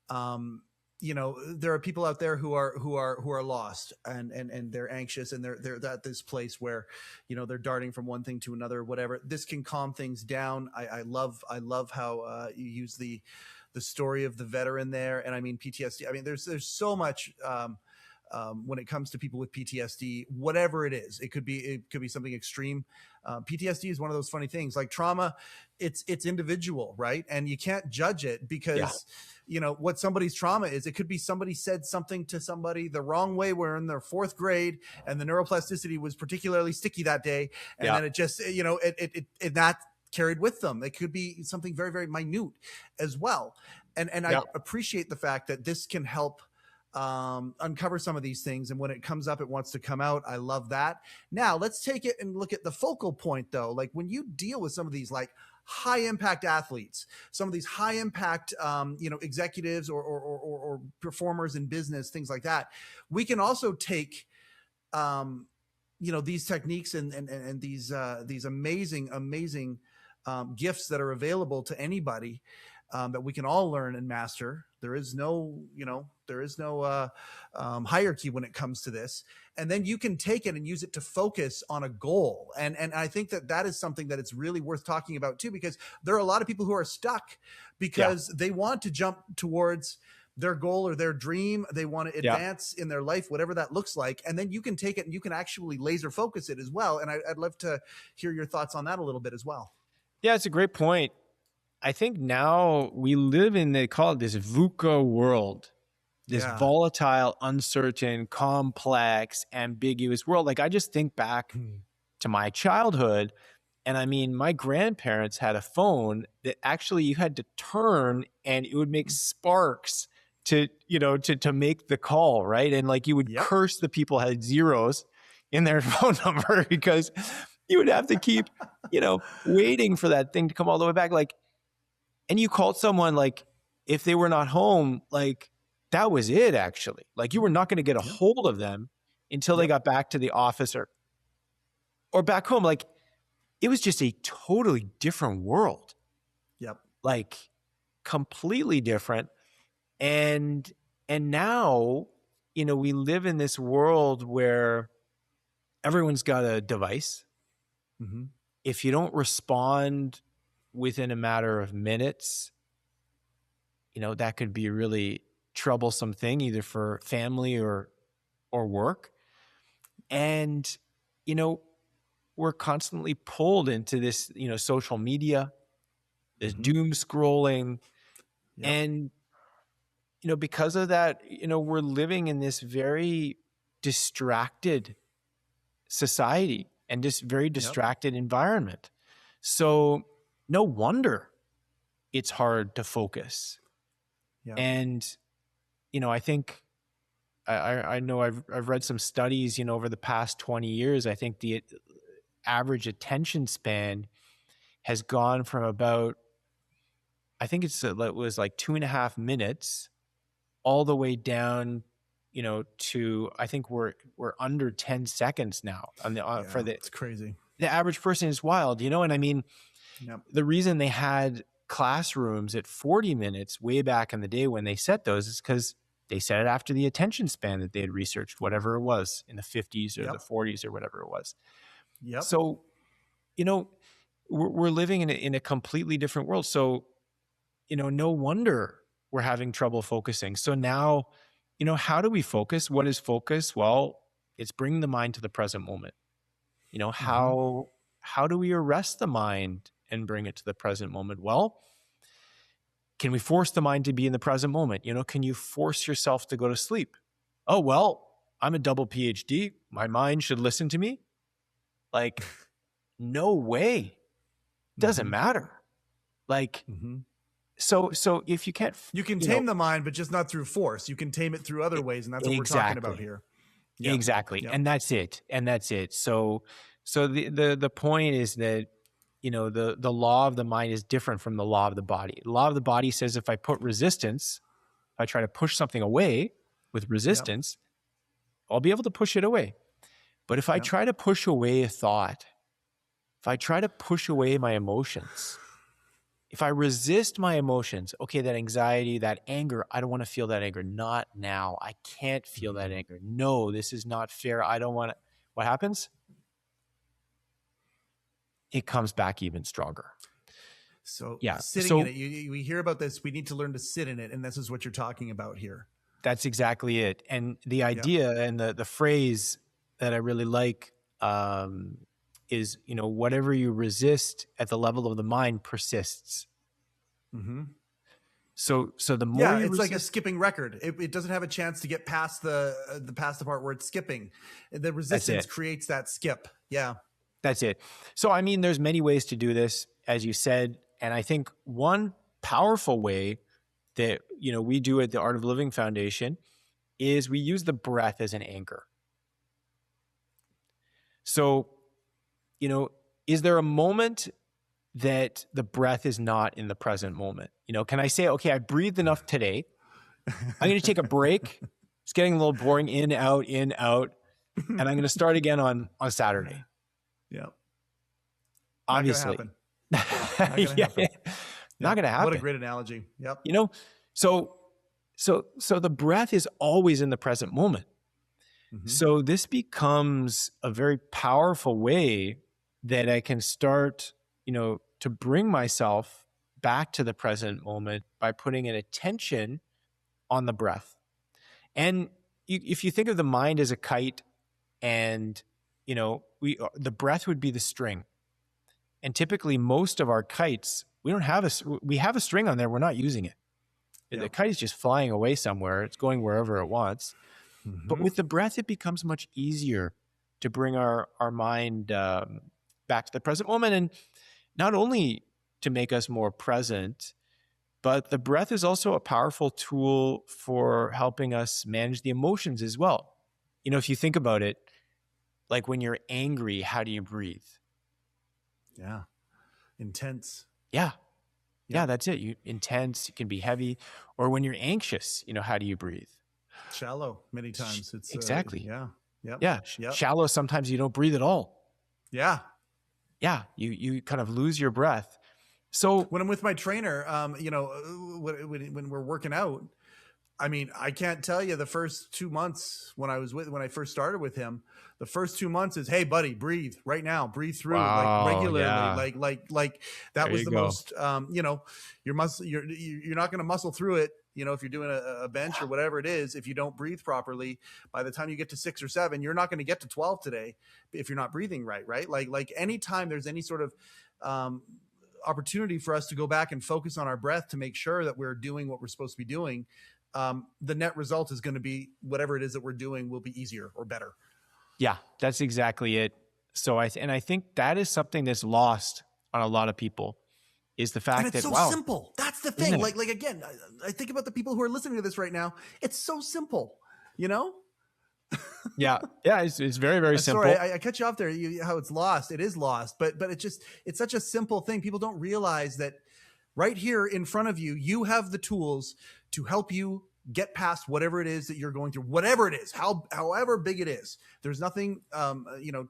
Um, there are people out there who are lost, and they're anxious, and they're at this place where, they're darting from one thing to another. Whatever, this can calm things down. I love how you use the story of the veteran there, and I mean PTSD. I mean, there's so much. When it comes to people with PTSD, whatever it is, it could be something extreme. PTSD is one of those funny things, like trauma. It's individual, right? And you can't judge it, because what somebody's trauma is. It could be somebody said something to somebody the wrong way. We're in their fourth grade, and the neuroplasticity was particularly sticky that day, and then it just it that carried with them. It could be something very, very minute as well. And I appreciate the fact that this can help uncover some of these things, and when it comes up, it wants to come out. I love that. Now let's take it and look at the focal point, though. Like, when you deal with some of these, like, high impact athletes, some of these high impact executives or performers in business, things like that, we can also take these techniques and these amazing gifts that are available to anybody, that we can all learn and master. There is no hierarchy when it comes to this. And then you can take it and use it to focus on a goal. And I think that is something that it's really worth talking about too, because there are a lot of people who are stuck because they want to jump towards their goal or their dream. They want to advance in their life, whatever that looks like. And then you can take it and you can actually laser focus it as well. And I'd love to hear your thoughts on that a little bit as well. Yeah, it's a great point. I think now we live in, they call it this VUCA world, this volatile, uncertain, complex, ambiguous world. Like, I just think back to my childhood, and I mean, my grandparents had a phone that actually you had to turn and it would make sparks to make the call, right? And like, you would curse the people who had zeros in their phone number, because you would have to keep, waiting for that thing to come all the way back. Like, and you called someone, like, if they were not home, like, that was it, actually. Like, you were not going to get a hold of them until they got back to the office or back home. Like, it was just a totally different world. Like, completely different. And now, we live in this world where everyone's got a device. Mm-hmm. If you don't respond within a matter of minutes, that could be a really troublesome thing, either for family or work. And, we're constantly pulled into this, social media, this doom scrolling. And, because of that, we're living in this very distracted society and this very distracted environment. So no wonder it's hard to focus. And, I think I know I've read some studies, over the past 20 years. I think the average attention span has gone from about, I think it was like 2.5 minutes all the way down, to, I think we're under 10 seconds now on the, for the, it's crazy. The average person. Is wild, and I mean, the reason they had classrooms at 40 minutes way back in the day when they set those is because they set it after the attention span that they had researched, whatever it was in the 50s or the 40s or whatever it was. Yep. So, we're living in a completely different world. So, no wonder we're having trouble focusing. So now, how do we focus? What is focus? Well, it's bringing the mind to the present moment. How do we arrest the mind and bring it to the present moment? Well, can we force the mind to be in the present moment? Can you force yourself to go to sleep? Oh, well, I'm a double PhD. My mind should listen to me. Like, no way. Doesn't matter. Like, so if you can't, you can tame the mind, but just not through force. You can tame it through other ways. And that's what we're talking about here. Yep. Exactly. Yep. And that's it. So the point is that, the law of the mind is different from the law of the body. The law of the body says if I put resistance, if I try to push something away with resistance, I'll be able to push it away. But if I try to push away a thought, if I try to push away my emotions, if I resist my emotions, okay, that anxiety, that anger, I don't want to feel that anger. Not now. I can't feel that anger. No, this is not fair. I don't want to. What happens? It comes back even stronger. So sitting in it, we hear about this. We need to learn to sit in it. And this is what you're talking about here. That's exactly it. And the idea and the phrase that I really like is, whatever you resist at the level of the mind persists. So the more you it's like a skipping record. It doesn't have a chance to get past the part where it's skipping. The resistance creates that skip. Yeah. That's it. So, I mean, there's many ways to do this, as you said. And I think one powerful way that, we do at the Art of Living Foundation is we use the breath as an anchor. So, is there a moment that the breath is not in the present moment? Can I say, okay, I breathed enough today. I'm going to take a break. It's getting a little boring, in, out, and I'm going to start again on Saturday. Yeah. Obviously. Not going to happen. Not going to happen. What a great analogy. Yep. So the breath is always in the present moment. So this becomes a very powerful way that I can start, to bring myself back to the present moment by putting an attention on the breath. And if you think of the mind as a kite and, the breath would be the string. And typically most of our kites, we have a string on there. We're not using it. The kite is just flying away somewhere. It's going wherever it wants. But with the breath, it becomes much easier to bring our mind back to the present moment. And not only to make us more present, but the breath is also a powerful tool for helping us manage the emotions as well. If you think about it, like when you're angry, how do you breathe? Yeah. Intense. Yeah, that's it. Intense, it can be heavy. Or when you're anxious, how do you breathe? Shallow many times. It's exactly. Yep. Shallow. Sometimes you don't breathe at all. Yeah. You kind of lose your breath. So when I'm with my trainer, when we're working out, I mean, I can't tell you the first 2 months when I first started with him, the first 2 months is, hey buddy, breathe right now, breathe through like regularly, like that there was the most, your muscle, you're not going to muscle through it. If you're doing a bench or whatever it is, if you don't breathe properly, by the time you get to 6 or 7, you're not going to get to 12 today if you're not breathing right. Like anytime there's any sort of, opportunity for us to go back and focus on our breath to make sure that we're doing what we're supposed to be doing, the net result is going to be whatever it is that we're doing will be easier or better. Yeah, that's exactly it. So I think that is something that's lost on a lot of people, is the fact that so simple. That's the thing. Like again, I think about the people who are listening to this right now. It's so simple, Yeah, it's very, very simple. Sorry, I cut you off there. How it's lost. It is lost, but it's such a simple thing. People don't realize that right here in front of you, you have the tools to help you get past whatever it is that you're going through, whatever it is, however big it is. There's nothing,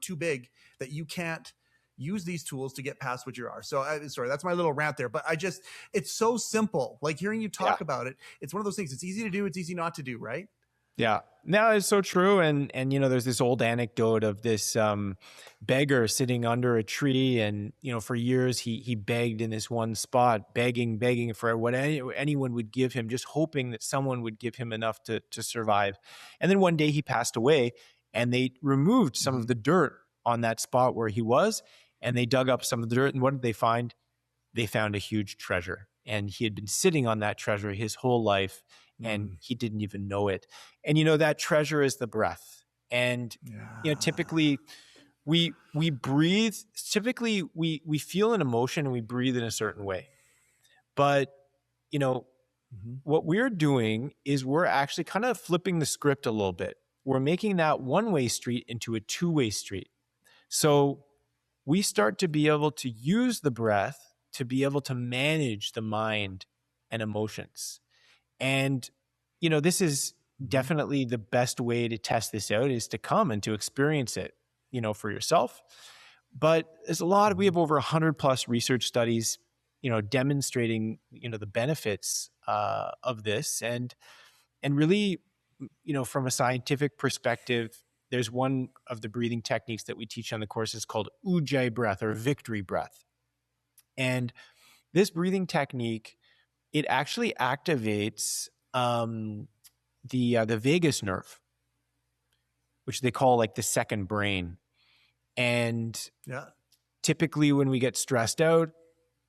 too big that you can't use these tools to get past what you are. So sorry, that's my little rant there, but it's so simple. Like hearing you talk about it, it's one of those things. It's easy to do. It's easy not to do, right? Yeah, no, it's so true. And there's this old anecdote of this beggar sitting under a tree, and for years he begged in this one spot, begging for what anyone would give him, just hoping that someone would give him enough to survive. And then one day he passed away, and they removed some of the dirt on that spot where he was, and they dug up some of the dirt. And what did they find? They found a huge treasure, and he had been sitting on that treasure his whole life, and he didn't even know it. And that treasure is the breath. And typically we breathe. Typically we feel an emotion and we breathe in a certain way. But what we're doing is we're actually kind of flipping the script a little bit. We're making that one-way street into a two-way street. So we start to be able to use the breath to be able to manage the mind and emotions. And, this is definitely the best way to test this out, is to come and to experience it, for yourself. But there's we have over 100 plus research studies, demonstrating, the benefits of this. And really, from a scientific perspective, there's one of the breathing techniques that we teach on the course is called Ujjayi breath, or victory breath. And this breathing technique, it actually activates the vagus nerve, which they call like the second brain. And typically when we get stressed out,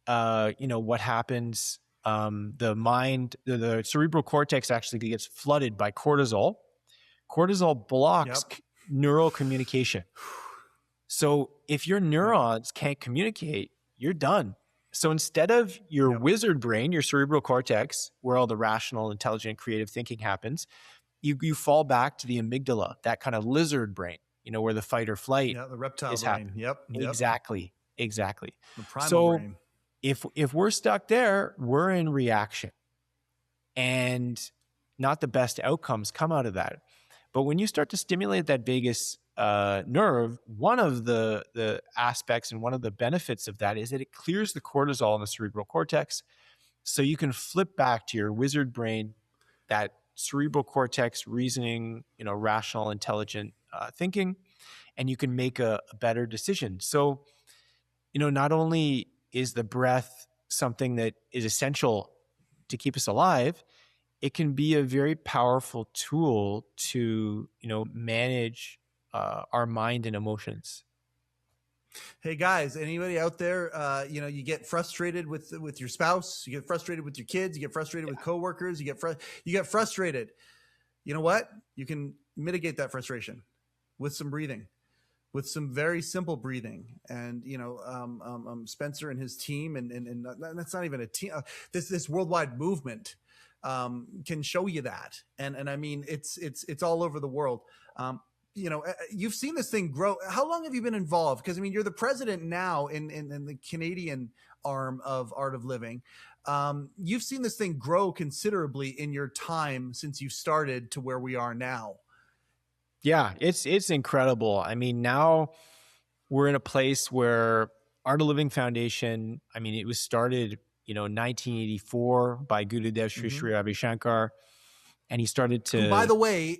what happens? The mind, the cerebral cortex actually gets flooded by cortisol. Cortisol blocks neural communication. So if your neurons can't communicate, you're done. So instead of your wizard brain, your cerebral cortex, where all the rational, intelligent, creative thinking happens, you fall back to the amygdala, that kind of lizard brain, where the fight or flight the reptile is brain. happening. Yep. Exactly. The primal so brain. If we're stuck there, we're in reaction, and not the best outcomes come out of that. But when you start to stimulate that vagus nerve, one of the aspects and one of the benefits of that is that it clears the cortisol in the cerebral cortex, so you can flip back to your wizard brain, that cerebral cortex reasoning, rational, intelligent thinking, and you can make a better decision. So, not only is the breath something that is essential to keep us alive, it can be a very powerful tool to, manage our mind and emotions. Hey guys, anybody out there, you get frustrated with your spouse, you get frustrated with your kids, you get frustrated with coworkers, you get frustrated. You know what? You can mitigate that frustration with some breathing, with some very simple breathing. And, Spencer and his team, and that's not even a team, this worldwide movement can show you that. And I mean, it's all over the world. You've seen this thing grow. How long have you been involved? Because I mean, you're the president now in the Canadian arm of Art of Living. You've seen this thing grow considerably in your time since you started to where we are now. Yeah, it's incredible. I mean, now we're in a place where Art of Living Foundation, I mean, it was started, 1984 by Gurudev Sri Sri Ravi Shankar. And he started to... Who, by the way,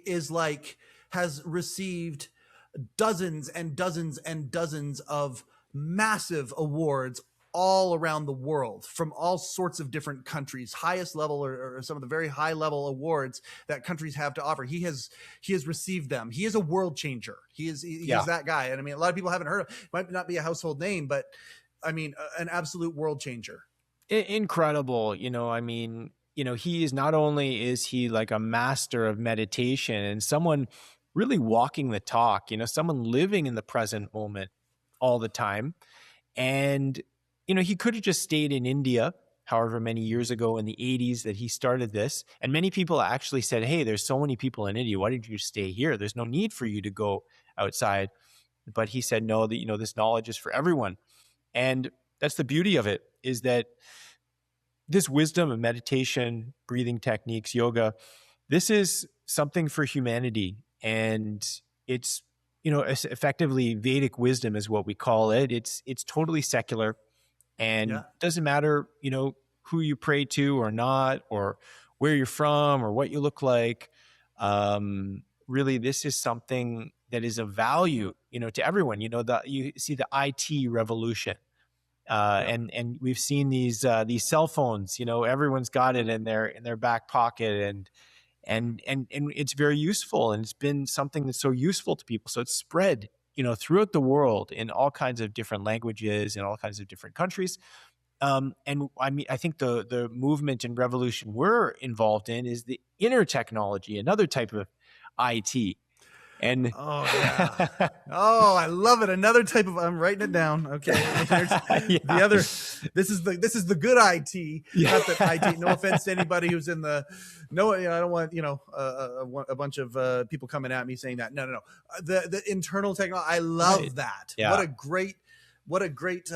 has received dozens and dozens and dozens of massive awards all around the world from all sorts of different countries, highest level or some of the very high level awards that countries have to offer. He has received them. He is a world changer. He's that guy. And I mean, a lot of people haven't heard of, might not be a household name, but I mean, an absolute world changer. Incredible. I mean, he is, not only is he like a master of meditation and someone really walking the talk, someone living in the present moment all the time. And, he could have just stayed in India, however many years ago in the 80s that he started this. And many people actually said, hey, there's so many people in India. Why did you stay here? There's no need for you to go outside. But he said, no, that, this knowledge is for everyone. And that's the beauty of it, is that this wisdom of meditation, breathing techniques, yoga, this is something for humanity. And it's effectively Vedic wisdom is what we call it. It's totally secular, and Yeah. doesn't matter, who you pray to or not, or where you're from or what you look like. Really, this is something that is of value, to everyone. You see the IT revolution, Yep. and we've seen these cell phones. Everyone's got it in their back pocket, and it's very useful, and it's been something that's so useful to people. So it's spread, throughout the world in all kinds of different languages in all kinds of different countries. And I mean, I think the movement and revolution we're involved in is the inner technology, another type of IT. And Oh yeah. Oh, I love it. Another type of, I'm writing it down. Okay. The yeah, other, this is the good IT. yeah. Not that IT. No offense to anybody who's in the, no, I don't want a bunch of people coming at me saying that. No. The internal technology. I love Right. that. Yeah. What a great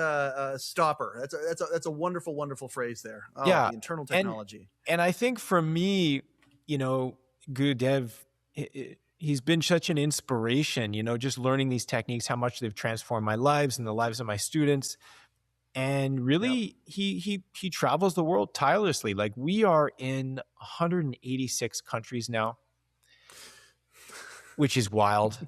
stopper. That's a wonderful phrase there. Oh, Yeah. the internal technology. And I think for me, Gurudev, he's been such an inspiration, just learning these techniques, how much they've transformed my lives and the lives of my students. And really, he travels the world tirelessly. Like, we are in 186 countries now, which is wild.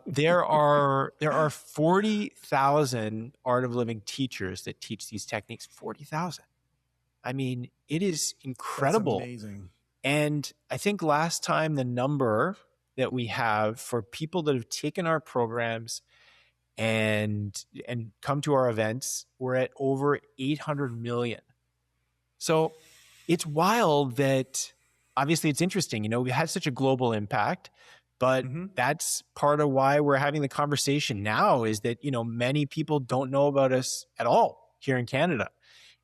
There are 40,000 Art of Living teachers that teach these techniques. 40,000. I mean, it is incredible. That's amazing. And I think last time the number that we have for people that have taken our programs and come to our events, we're at over 800 million. So it's wild that, obviously it's interesting, we had such a global impact, but that's part of why we're having the conversation now, is that, many people don't know about us at all here in Canada.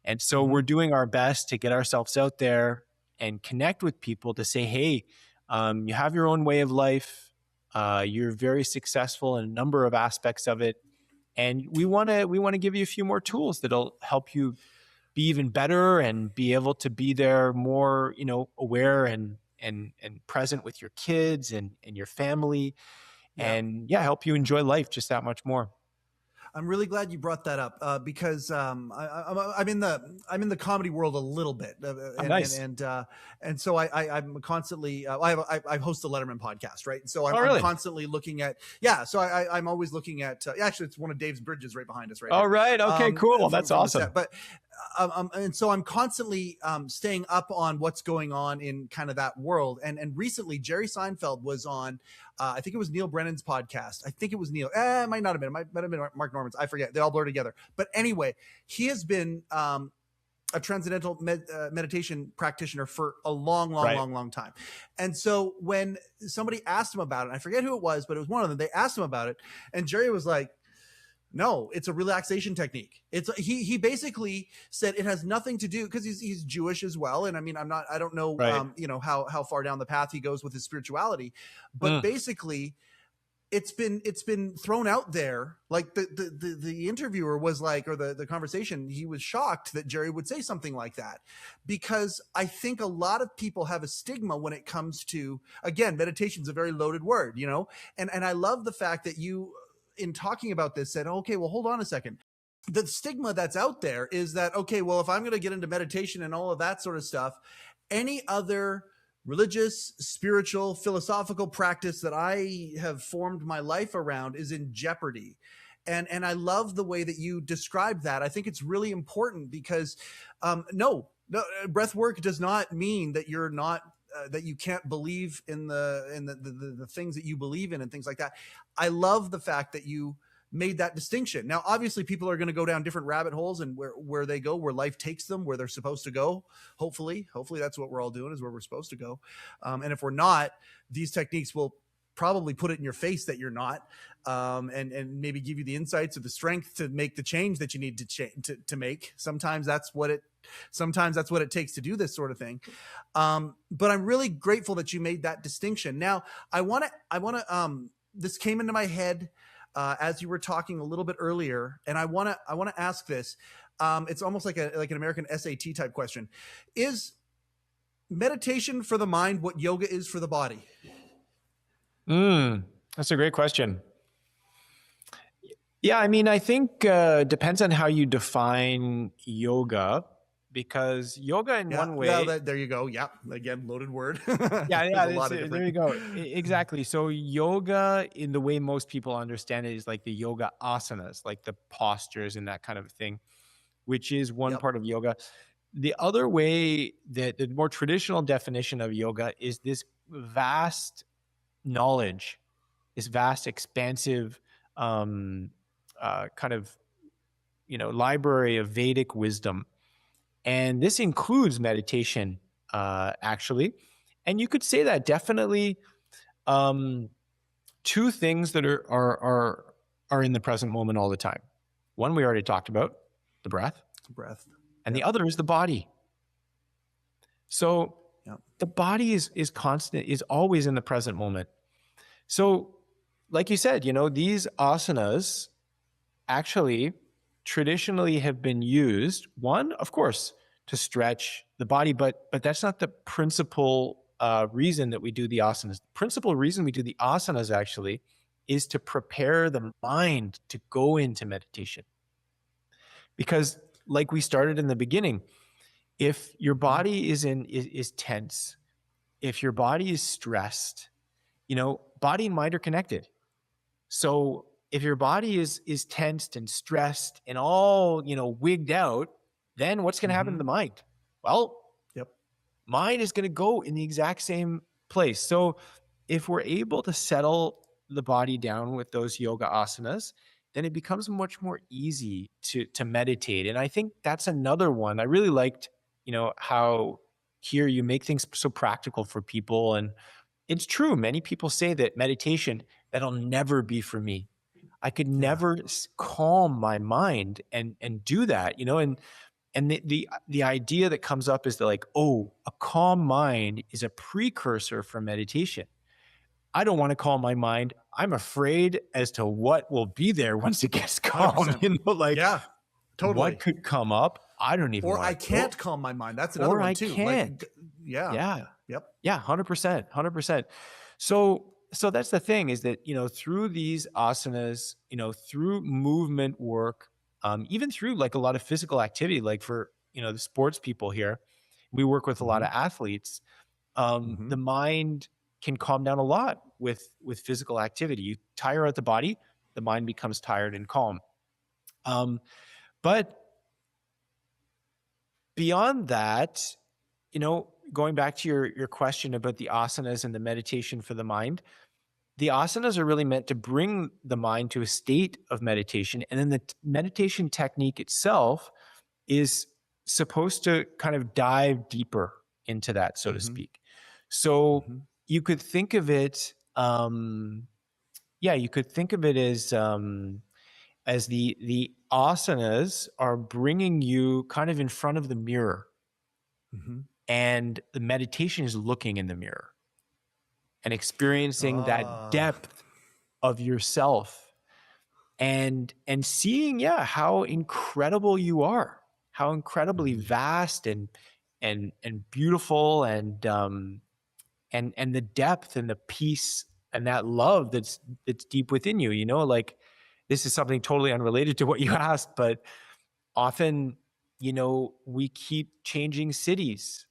And so we're doing our best to get ourselves out there and connect with people to say, hey, you have your own way of life. You're very successful in a number of aspects of it. And we want to give you a few more tools that'll help you be even better and be able to be there more, aware and present with your kids and your family, and help you enjoy life just that much more. I'm really glad you brought that up because I'm in the comedy world a little bit, Nice. and so I'm constantly I host the Letterman podcast, right? And so I'm, really? I'm constantly looking at So I'm always looking at actually it's one of Dave's bridges right behind us, right? All right. Okay. Cool. That's awesome. But and so I'm constantly staying up on what's going on in kind of that world. And recently Jerry Seinfeld was on, I think it was Neil Brennan's podcast. I think it was Neil. It might not have been. It might have been Mark Norman's. I forget. They all blur together. But anyway, he has been a transcendental meditation practitioner for a long time. And so when somebody asked him about it, I forget who it was, but it was one of them. They asked him about it, and Jerry was like, no, it's a relaxation technique. He basically said it has nothing to do, because he's Jewish as well. And I mean, I don't know, how far down the path he goes with his spirituality, but basically it's been thrown out there. Like the interviewer was like, or the conversation, he was shocked that Jerry would say something like that, because I think a lot of people have a stigma when it comes to, again, meditation's a very loaded word, and I love the fact that you, in talking about this, said, okay, well, hold on a second. The stigma that's out there is that, okay, well, if I'm going to get into meditation and all of that sort of stuff, any other religious, spiritual, philosophical practice that I have formed my life around is in jeopardy. And I love the way that you described that. I think it's really important because no, breath work does not mean that you're not that you can't believe in the things that you believe in and things like that. I love the fact that you made that distinction. Now, obviously, people are going to go down different rabbit holes, and where they go, where life takes them, where they're supposed to go. Hopefully that's what we're all doing, is where we're supposed to go. And if we're not, these techniques will probably put it in your face that you're not, and maybe give you the insights or the strength to make the change that you need to make. Sometimes that's what it takes to do this sort of thing. But I'm really grateful that you made that distinction. Now, I want to, this came into my head as you were talking a little bit earlier, and I want to ask this. It's almost like an American SAT type question. Is meditation for the mind what yoga is for the body? That's a great question. Yeah, I mean, I think depends on how you define yoga, because yoga in Yeah, one well, way, there you go. Yeah, again, loaded word. yeah, There's a lot of there different. you go. Exactly. So yoga, in the way most people understand it, is like the yoga asanas, like the postures and that kind of thing, which is one Yep. part of yoga. The other way, that the more traditional definition of yoga, is this vast knowledge, this vast, expansive um, kind of library of Vedic wisdom, and this includes meditation, actually. And you could say that definitely um, two things that are in the present moment all the time. One we already talked about, the breath, Breath. and the Yep. other is the body. So Yep. the body is constant, is always in the present moment. So, like you said, these asanas actually traditionally have been used, one, of course, to stretch the body, but that's not the principal reason that we do the asanas. The principal reason we do the asanas actually is to prepare the mind to go into meditation. Because, like we started in the beginning, if your Mhm. body is tense, if your body is stressed, body and mind are connected. So if your body is tensed and stressed and all, wigged out, then what's going to happen to the Mhm. mind? Well, Yep. mind is going to go in the exact same place. So if we're able to settle the body down with those yoga asanas, then it becomes much more easy to meditate. And I think that's another one. I really liked, how here you make things so practical for people. And it's true. Many people say that meditation, that'll never be for me. I could Yeah. never calm my mind and do that, and the idea that comes up is that, like, oh, a calm mind is a precursor for meditation. I don't want to calm my mind. I'm afraid as to what will be there once it gets calm. 100%. Like, Yeah. what Totally. could come up? I don't even Or want I to know. can't calm my mind. That's another Or one I too. Like, can't. yeah. Yeah. Yep. Yeah, 100%, 100%. So that's the thing, is that, through these asanas, through movement work, even through like a lot of physical activity, like for, the sports people here, we work with a lot Mhm. of athletes. Mhm. The mind can calm down a lot with physical activity. You tire out the body, the mind becomes tired and calm. Um, but beyond that, going back to your question about the asanas and the meditation for the mind, the asanas are really meant to bring the mind to a state of meditation. And then the meditation technique itself is supposed to kind of dive deeper into that, so to Mhm. speak. So Mhm. you could think of it, yeah, you could think of it as the asanas are bringing you kind of in front of the mirror, Mhm. and the meditation is looking in the mirror and experiencing that Ah. depth of yourself, and seeing, yeah, how incredible you are, how incredibly Mhm. vast and beautiful, and the depth and the peace and that love that's deep within you. Like, this is something totally unrelated to what you asked, but often, we keep changing cities,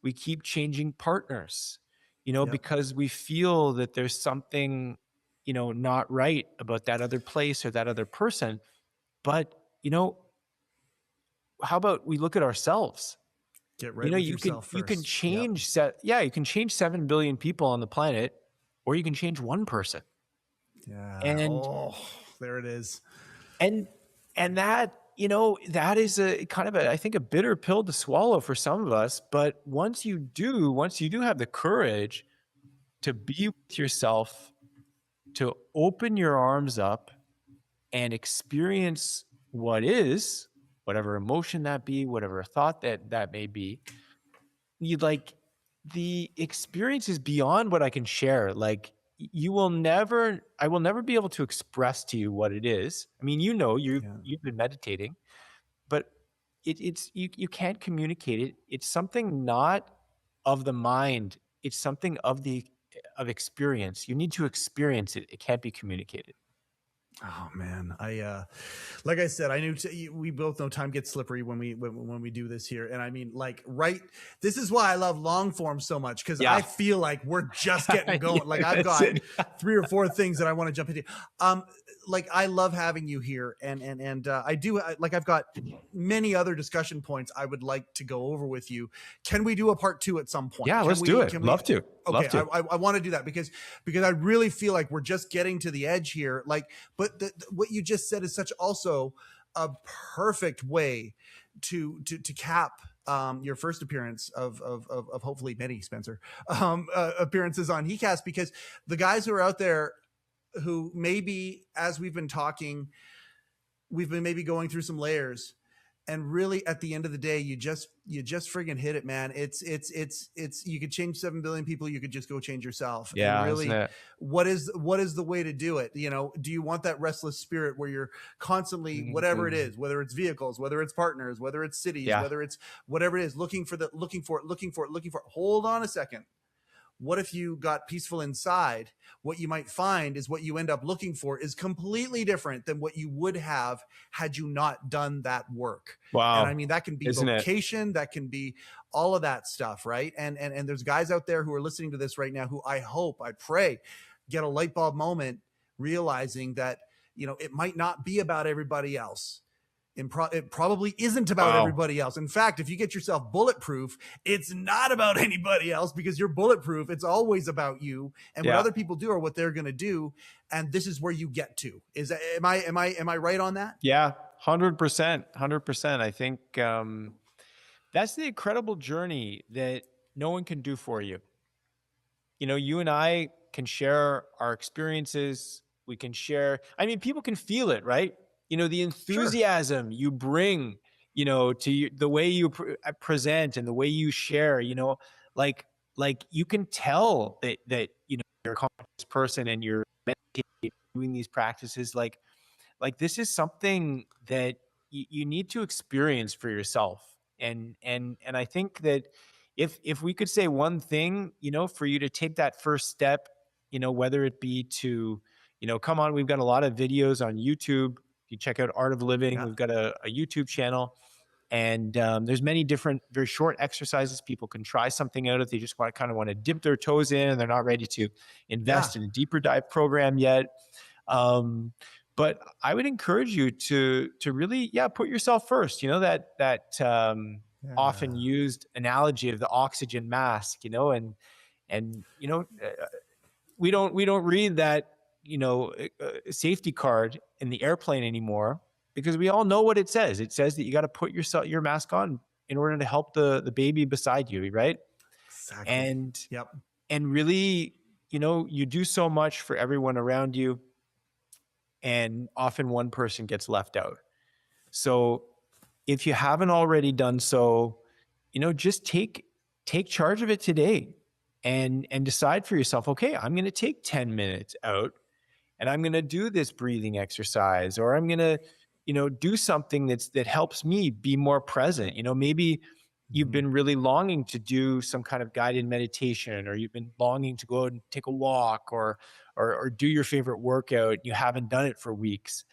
we keep changing partners, Yep. because we feel that there's something, not right about that other place or that other person. But, how about we look at ourselves? Get right with yourself You can first. Yep. you can change 7 billion people on the planet, or you can change one person. Yeah. And Oh, there it is. and and that, that is a kind of a, I think, a bitter pill to swallow for some of us. But once you do have the courage to be with yourself, to open your arms up and experience what is, whatever emotion that be, whatever thought that may be, you'd like, the experience is beyond what I can share. Like, I will never be able to express to you what it is. I mean, Yeah. you've been meditating, but it's you can't communicate it. It's something not of the mind. It's something of experience. You need to experience it. It can't be communicated. Oh man, like I said, I knew we both know time gets slippery when we do this here, and I mean, like, right. This is why I love long form so much, because I feel like we're just getting going. Like I've got 3 or 4 things that I want to jump into. Like I love having you here, and I do like I've got many other discussion points I would like to go over with you. Can we do a part 2 at some point? Yeah, let's do it. Love to. Okay, Love to. I want to do that because I really feel like we're just getting to the edge here. Like, but what you just said is such also a perfect way to cap your first appearance of hopefully many, Spencer, appearances on heCast, because the guys who are out there who maybe, as we've been talking, we've been maybe going through some layers, and really at the end of the day, you just friggin' hit it, man. It's you could change 7 billion people. You could just go change yourself. Yeah. And really, what is the way to do it? You know, do you want that restless spirit where you're constantly, whatever it is, whether it's vehicles, whether it's partners, whether it's cities, whether it's whatever it is, looking for it. Hold on a second. What if you got peaceful inside? What you might find is what you end up looking for is completely different than what you would have had you not done that work. Wow. And I mean, that can be vocation, that can be all of that stuff, right? And there's guys out there who are listening to this right now who I pray get a light bulb moment, realizing that, you know, it might not be about everybody else. It probably isn't about everybody else. In fact, if you get yourself bulletproof, it's not about anybody else, because you're bulletproof. It's always about you, and what other people do are what they're going to do. And this is where you get to. Am I right on that? Yeah, 100%, 100%. I think that's the incredible journey that no one can do for you. You know, you and I can share our experiences. We can share. I mean, people can feel it, right? You know, the enthusiasm you bring, you know, to the way you present and the way you share, you know, like you can tell that, you know, you're a conscious person and you're meditating, doing these practices. Like this is something that you need to experience for yourself. And I think that if we could say one thing, you know, for you to take that first step, you know, whether it be to, you know, come on, we've got a lot of videos on YouTube. You check out Art of Living. We've got a YouTube channel, and there's many different, very short exercises. People can try something out if they just want to dip their toes in and they're not ready to invest in a deeper dive program yet. But I would encourage you to really, put yourself first. You know, that often used analogy of the oxygen mask, you know, and you know, we don't read that, you know, safety card in the airplane anymore, because we all know what it says. It says that you got to put your mask on in order to help the baby beside you, right? Exactly. And really, you know, you do so much for everyone around you, and often one person gets left out. So if you haven't already done so, you know, just take charge of it today, and decide for yourself, okay, I'm going to take 10 minutes out and I'm going to do this breathing exercise, or I'm going to, you know, do something that helps me be more present. You know, maybe you've been really longing to do some kind of guided meditation, or you've been longing to go and take a walk, or do your favorite workout. You haven't done it for weeks.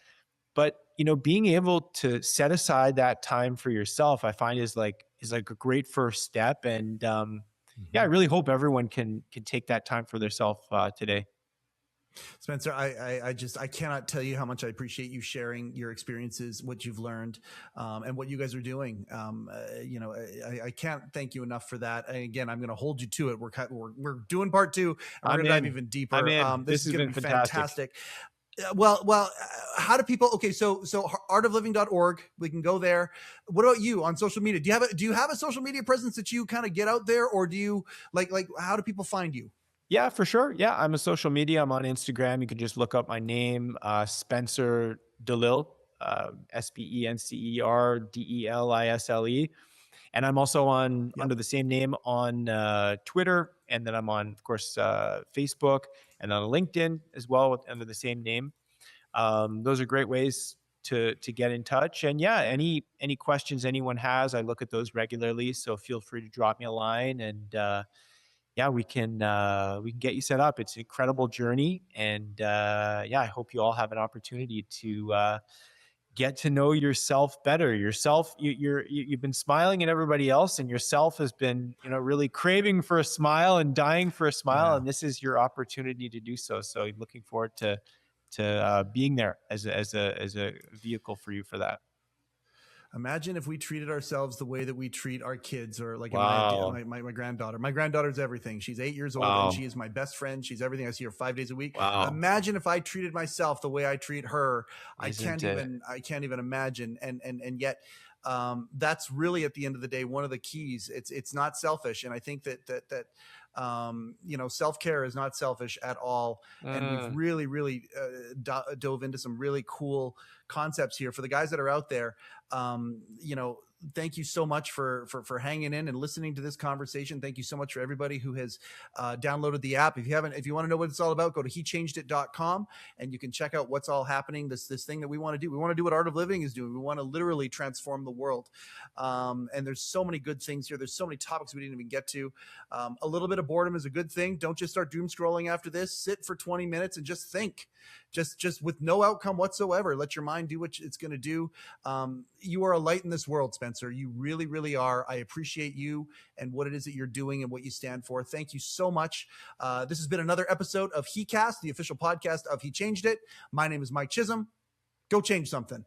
But, you know, being able to set aside that time for yourself, I find is like a great first step. And I really hope everyone can take that time for themselves today. Spencer, I cannot tell you how much I appreciate you sharing your experiences, what you've learned, and what you guys are doing. You know, I can't thank you enough for that. And again, I'm going to hold you to it. We're doing part 2, and we're going to dive even deeper. This is going to be fantastic. Well, how do people? Okay, so artofliving.org. We can go there. What about you on social media? Do you have a social media presence that you kind of get out there, or do you like how do people find you? Yeah, for sure. Yeah, I'm a social media. I'm on Instagram. You can just look up my name, Spencer Delisle, SpencerDelisle. And I'm also on under the same name on Twitter. And then I'm on, of course, Facebook, and on LinkedIn as well under the same name. Those are great ways to get in touch. And any questions anyone has, I look at those regularly. So feel free to drop me a line. And yeah, we can get you set up. It's an incredible journey, and yeah, I hope you all have an opportunity to get to know yourself better. Yourself, you've been smiling at everybody else, and yourself has been, really craving for a smile and dying for a smile, Yeah. and this is your opportunity to do so. So looking forward to being there as a vehicle for you for that. Imagine if we treated ourselves the way that we treat our kids, or like in Wow. my granddaughter. My granddaughter's everything. She's 8 years old, and she Wow. is my best friend. She's everything. I see her 5 days a week. Wow. Imagine if I treated myself the way I treat her. Isn't it? I can't even imagine. And yet, that's really, at the end of the day, one of the keys. It's not selfish, and I think that self-care is not selfish at all. And we've Mm. really dove into some really cool concepts here for the guys that are out there. Thank you so much for hanging in and listening to this conversation. Thank you so much for everybody who has downloaded the app. If you want to know what it's all about, go to hechangedit.com and you can check out what's all happening. This thing that we want to do. We want to do what Art of Living is doing. We want to literally transform the world. And there's so many good things here. There's so many topics we didn't even get to. A little bit of boredom is a good thing. Don't just start doom scrolling after this. Sit for 20 minutes and just think. Just with no outcome whatsoever. Let your mind do what it's going to do. You are a light in this world, Spencer. You really, really are. I appreciate you and what it is that you're doing and what you stand for. Thank you so much. This has been another episode of heCast, the official podcast of He Changed It. My name is Mike Chisholm. Go change something.